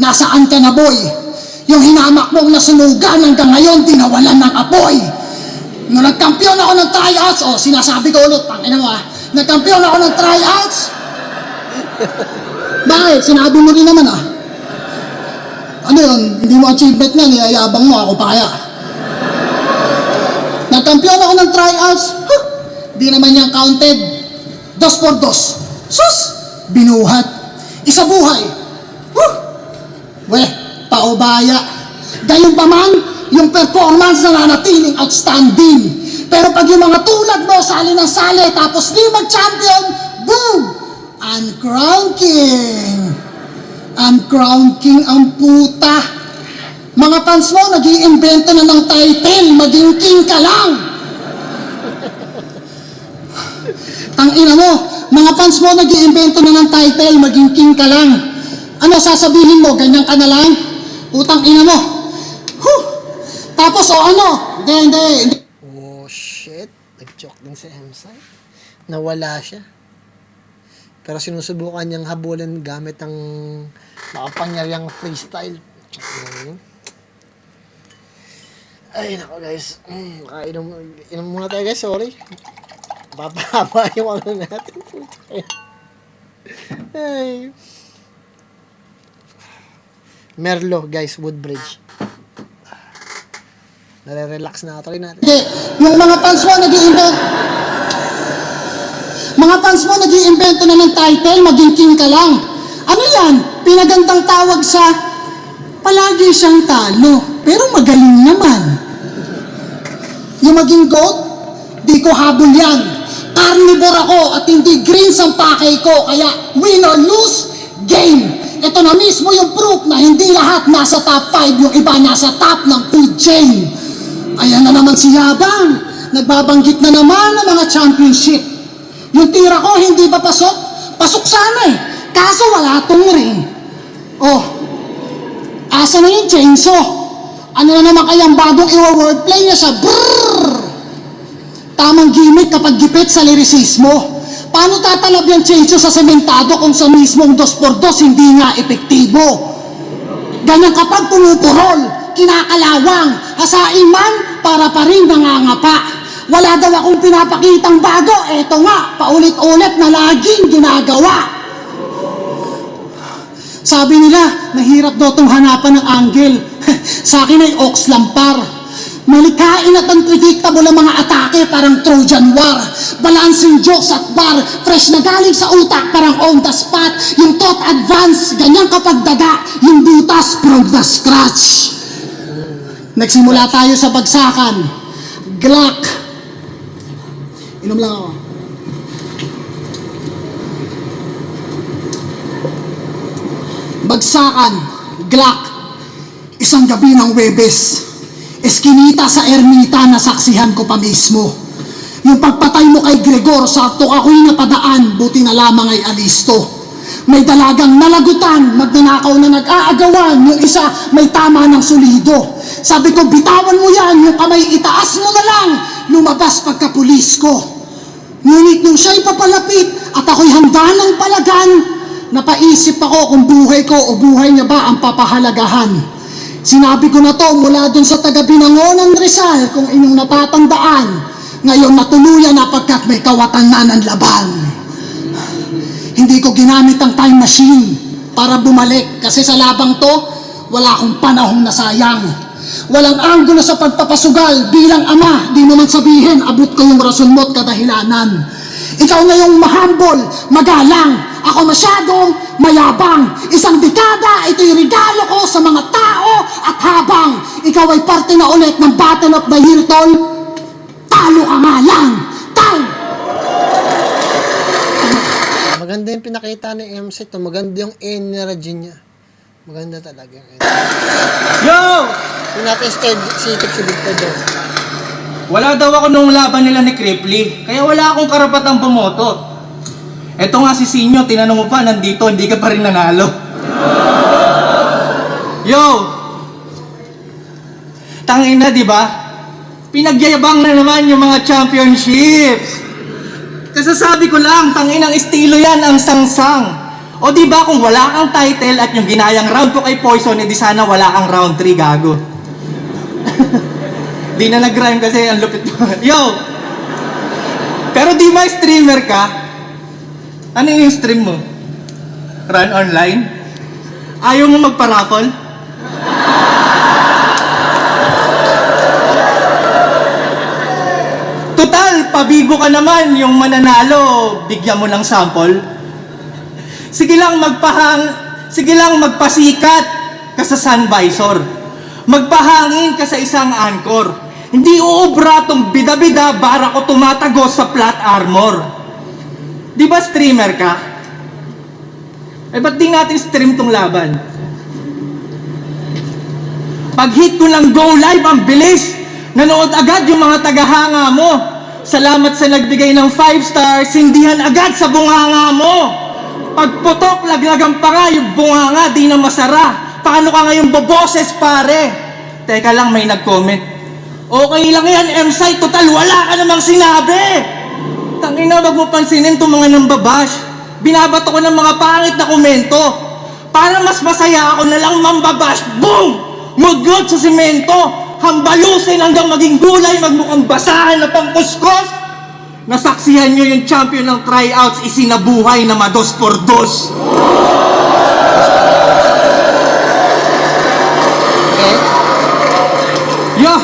Nasaan ka na, boy? Yung hinamak mong nasunugan hanggang ngayon, dinawalan ng apoy. Nung nagkampiyon ako ng tryouts, sinasabi ko ulit, tangina mo nagkampiyon ako ng tryouts. Bakit? Sinabi mo rin naman Ano yun? Hindi mo achievement nga, niyayabang mo, ako pa kaya. Nagkampiyon ako ng tryouts, di naman niyang counted. 2x2. Sus! Binuhat. Isa buhay. Weh, paubaya. Gayunpaman, yung performance na nanatiling outstanding. Pero pag yung mga tulad mo, sali ng sali, tapos di mag-champion, boom! Uncrown King. Uncrown King ang puta. Mga fans mo, nag-iimbento na ng title, maging king ka lang. Tangina mo, mga fans mo, nag-iimbento na ng title, maging king ka lang. Ano sasabihin mo, ganyan ka na lang? Utang ina mo. Tapos, hindi. Oh, shit. Nag-choke din si Emsai. Nawala siya. Pero sinusubukan niyang habulin gamit ang makapangyariang freestyle. Ay, nako guys. Inom muna tayo guys, sorry. Papahaba yung ano natin. Ay. Merlo guys, Woodbridge. Nare-relax na ito rin natin. Yung mga fans mo, nag-iimbento na ng title, maging king ka lang. Ano yan? Pinagandang tawag sa palagi siyang talo, pero magaling naman. Yung maging GOAT, di ko habol yan. Carnivore ako at hindi greens ang pakay ko, kaya win or lose, game. Ito na mismo yung proof na hindi lahat nasa top 5, yung iba nasa top ng food chain. Ayan na naman si Yabang. Nagbabanggit na naman ng mga championship. Yung tira ko hindi ba pasok? Pasok sana kaso wala tong ring. Asa na yung chainsaw? Ano na naman kayang bagong iwa-wordplay niya sa brrrr? Tamang gimmick kapag gipit sa lirisismo. Paano tatalab yung chainsaw sa sementado kung sa mismong 2x2 hindi nga epektibo? Ganyan kapag pumupurol, kinakalawang, hasain man para pa rin nangangapa. Wala daw akong pinapakitang bago, eto nga, paulit-ulit na laging ginagawa. Sabi nila, mahirap daw itong hanapan ng angle. Sa akin ay ox lampar. Malikain at unpredictable ang mga atake, parang Trojan War. Balancing jokes at bar, fresh na galing sa utak, parang on the spot. Yung thought advance, ganyan kapag daga, yung butas from the scratch. Nagsimula tayo sa bagsakan. Glock. Inom lang ako. Bagsakan, Glock, isang gabi ng Webes, eskinita sa ermita na saksihan ko pa mismo. Yung pagpatay mo kay Gregor, sakto ako'y napadaan, buti na lamang ay alisto. May dalagang nalagutan, magnanakaw na nag-aagawan, yung isa may tama ng solido. Sabi ko, bitawan mo yan, yung kamay itaas mo na lang, lumabas pagkapulis ko. Ngunit nung siya'y papalapit at ako'y handa ng palagan, napaisip ako kung buhay ko o buhay niya ba ang papahalagahan. Sinabi ko na to mula dun sa taga-Binangonan Rizal kung inyong natatandaan. Ngayon natuluyan na pagkat may kawatan na ng laban. Hindi ko ginamit ang time machine para bumalik kasi sa labang to, wala akong panahong nasayang. Walang anggulo sa pagpapasugal bilang ama, di mo man sabihin, abot ko yung rason mo at kadahilanan. Ikaw na yung mahambol, magalang. Ako masyadong mayabang. Isang dekada, ito'y regalo ko sa mga tao at habang ikaw ay parte na ulit ng Battle of the Hilton, talo ka nga lang. maganda yung pinakita ni M-Site. Maganda yung energy niya. Maganda talaga yung energy. Yo! Yung natin si Tip si Victor doon. Wala daw ako nung laban nila ni Cripply, kaya wala akong karapatang bumoto. Eto nga si Sinyo, tinanong mo pa, nandito, hindi ka pa rin nanalo. Yo! Tangina, di ba? Pinagyayabang na naman yung mga championships. Kasasabi ko lang, tanginang estilo yan ang sangsang. O di ba kung wala kang title at yung ginayang round ko kay Poison, edi sana wala kang round 3, gago. Di na nag-rhyme kasi ang lupit mo. Yo! Pero di ba streamer ka? Ano yung stream mo? Run online? Ayaw mo magpa-raffle? Total, pabibo ka naman yung mananalo. Bigyan mo ng sample. Sige lang magpasikat ka sa sun visor. Magpahangin ka sa isang anchor. Hindi uubra tong bida-bida bara ko tumatagos sa flat armor. Di ba streamer ka? Eh ba't di natin stream tong laban? Pag hit ko ng go live, ang bilis! Nanood agad yung mga tagahanga mo. Salamat sa nagbigay ng 5 stars, sindihan agad sa bunganga mo. Pag putok, laglagan pa nga yung bunganga, di na masara. Paano ka ngayon boboses, pare? Teka lang, may nag-comment. Okay lang yan, M-Site, total, wala ka namang sinabi! Tangina, wag mo pansinin itong mga nambabash. Binabato ko ng mga pangit na komento. Para mas masaya ako na lang mambabash. Boom! Mugot sa simento. Hambalusin hanggang maging gulay, magmukhang basahan na pangkuskos. Nasaksihan nyo yung champion ng tryouts, isinabuhay na mados por dos. Yo!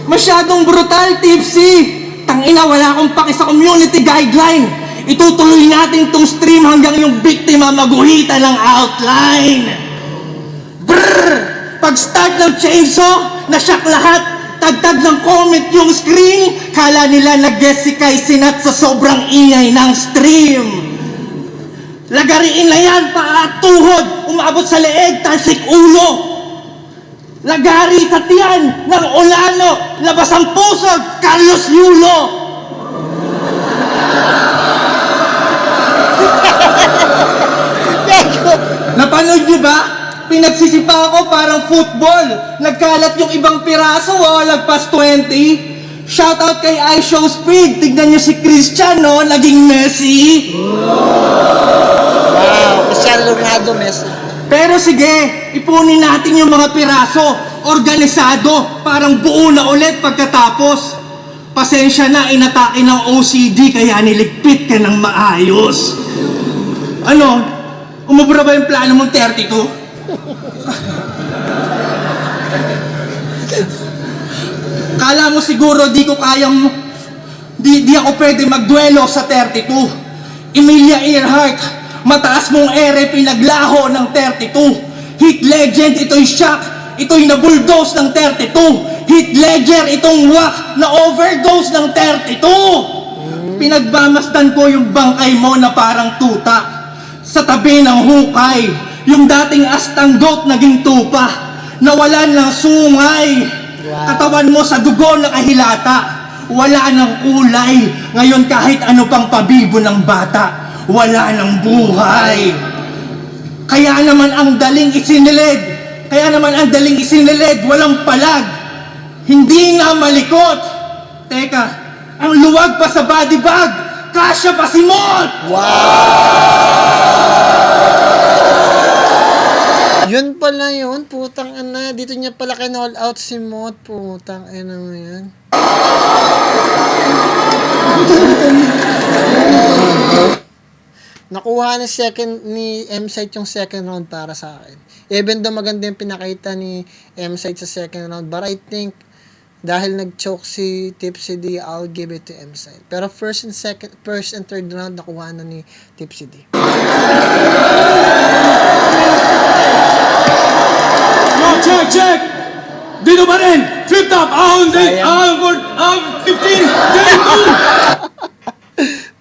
Masyadong brutal, Tipsy! Tangina, wala akong paki sa community guideline. Itutuloy natin tong stream hanggang yung biktima maguhita ng outline. Brrr! Pag-start ng chainsaw, nasyak lahat. Tagtag ng comment yung screen. Kala nila nag-guess si Kai Sinat sa sobrang ingay ng stream. Lagariin na yan, paa at tuhod. Umabot sa leeg, talsik ulo. Lagari sa tiyan ng Olano, labas ang puso, Carlos Yulo. Napanood nyo ba? Pinagsisipa ako parang football. Nagkalat yung ibang piraso, lagpas 20. Shoutout kay iShow Speed. Tignan nyo si Christian, no? Naging Messi. Wow, Cristiano Ronaldo, Messi. Pero sige, ipunin natin yung mga piraso, organisado, parang buo na ulit pagkatapos. Pasensya na, inatake ng OCD, kaya niligpit ka ng maayos. Ano? Umubra ba yung plano mong 32? Kala mo siguro di ko kayang, di ako pwede magduelo sa 32. Emilia Earhart, mataas mong ere pinaglaho ng 32. Hit legend, ito'y shock. Ito'y na-bulldoze ng 32. Hit ledger, itong whack na overdose ng 32. Pinagmamasdan ko yung bangkay mo na parang tuta. Sa tabi ng hukay, yung dating astang goat naging tupa. Nawalan ng sungay. Katawan mo sa dugo nakahilata. Wala ng kulay. Ngayon kahit ano pang pabibo ng bata, wala ng buhay. Kaya naman ang daling isinilid, walang palag. Hindi nga malikot. Teka, ang luwag pa sa body bag, kasya pa si Mot! Yun pala yun, putang ina. Dito niya pala kinall out si Mot, putang ina mo yan. Nakuha ni M-Site yung second round para sa akin. Even though maganda yung pinakita ni M-Site sa second round, but I think dahil nag-choke si Tipsy D, I'll give it to M-Site. Pero first and third round nakuha na ni Tipsy D. Yo, check! Dito pa rin! Flip top! Ahon 15! Game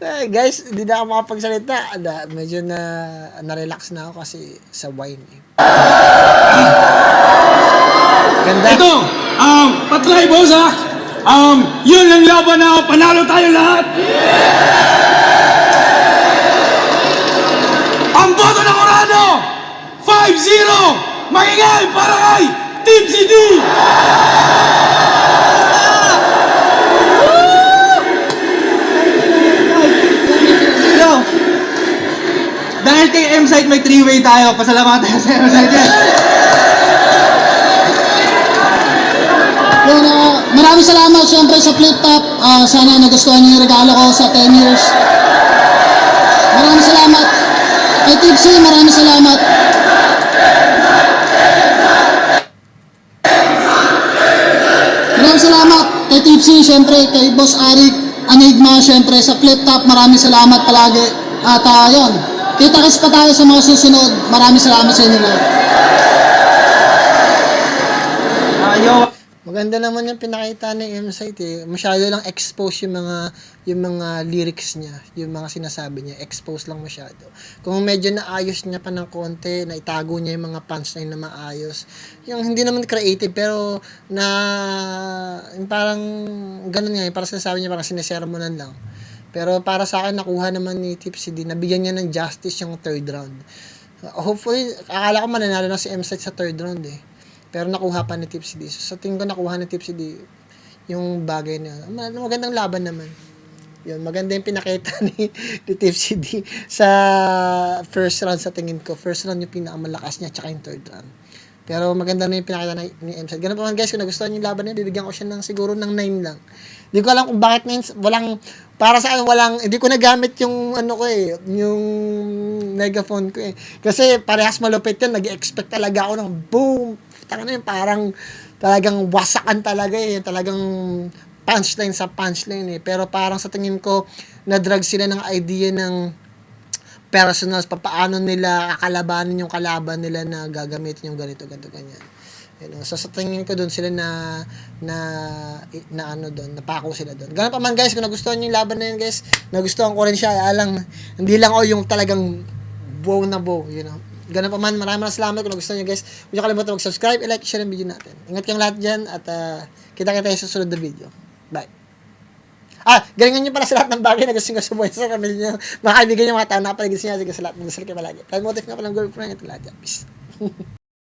2! guys, hindi na ako makapagsalita. Medyo na-relax na ako kasi sa wine. Ganda. Ito, patry boss ha. Yun ang laban na panalo tayo lahat. Ang boto ng Orano, 5-0. Maingay para kay Team CD. Yo! Dahil kay M-Site may 3-way tayo, pasalamatan tayo sa M-Site yan. Yun, maraming salamat syempre sa Flip Top. Sana nagustuhan niyo yung regalo ko sa 10 years. Maraming salamat. Kay Tipsy, maraming salamat. Maraming salamat kay Tipsy, syempre kay Boss Arik, Enigma, syempre sa Flip Top, maraming salamat palagi. At yun, kita-kits pa tayo sa mga susunod. Maraming salamat sa inyo lahat. Yo! Maganda naman yung pinakita ni M-Site eh. Masyado lang expose yung mga lyrics niya, yung mga sinasabi niya, expose lang masyado. Kung medyo naayos niya pa ng konti, na itago niya yung mga punchline na maayos, yung hindi naman creative pero yung parang ganun nga, parang sinasabi niya, parang sinesermonan lang. Pero para sa akin, nakuha naman ni Tipsy D, nabigyan niya ng justice yung third round. Hopefully, akala ko mananalo na si M-Site sa third round eh. Pero nakuha pa ni Tipsy D. So, sa tingin ko nakuha ni Tipsy D yung bagay na magandang laban naman. Yun, maganda yung pinakita ni Tipsy D sa first round sa tingin ko. First round yung pinakamalakas niya tsaka yung third round. Pero maganda na yung pinakita ni M-Site. Ganun pa man guys, kung nagustuhan yung laban niya, bibigyan ko siya ng siguro ng 9 lang. Hindi ko alam kung bakit 9, para sa akin, hindi ko nagamit yung yung megaphone ko eh. Kasi parehas malupit yan, nag-expect talaga ako ng boom, parang talagang wasakan talaga eh, talagang punchline sa punchline eh. Pero parang sa tingin ko, na-drag sila ng idea ng personals, paano nila kakalabanin yung kalaban nila na gagamitin yung ganito, ganyan. So sa tingin ko doon sila napako sila doon. Ganun pa man guys, kung nagustuhan niyo yung laban na yun guys, nagustuhan ko rin siya, hindi lang yung talagang bow na bow, Ganun pa man, maraming salamat kung nagustuhan niyo guys. Huwag niyo kalimutan mag-subscribe, i-like, share yung video natin. Ingat kayong lahat dyan at kita-kita tayo sa susunod na video. Bye. Galingan niyo pala sa lahat ng bagay na gusto nyo sa buhay sa pamilya niyo. Mga kaibigan niyo, mga tao na paligid sa inyo, sige sa lahat, mag-dasal kayo palagi. Prime motive nga palang girlfriend, ito lahat yan. Peace.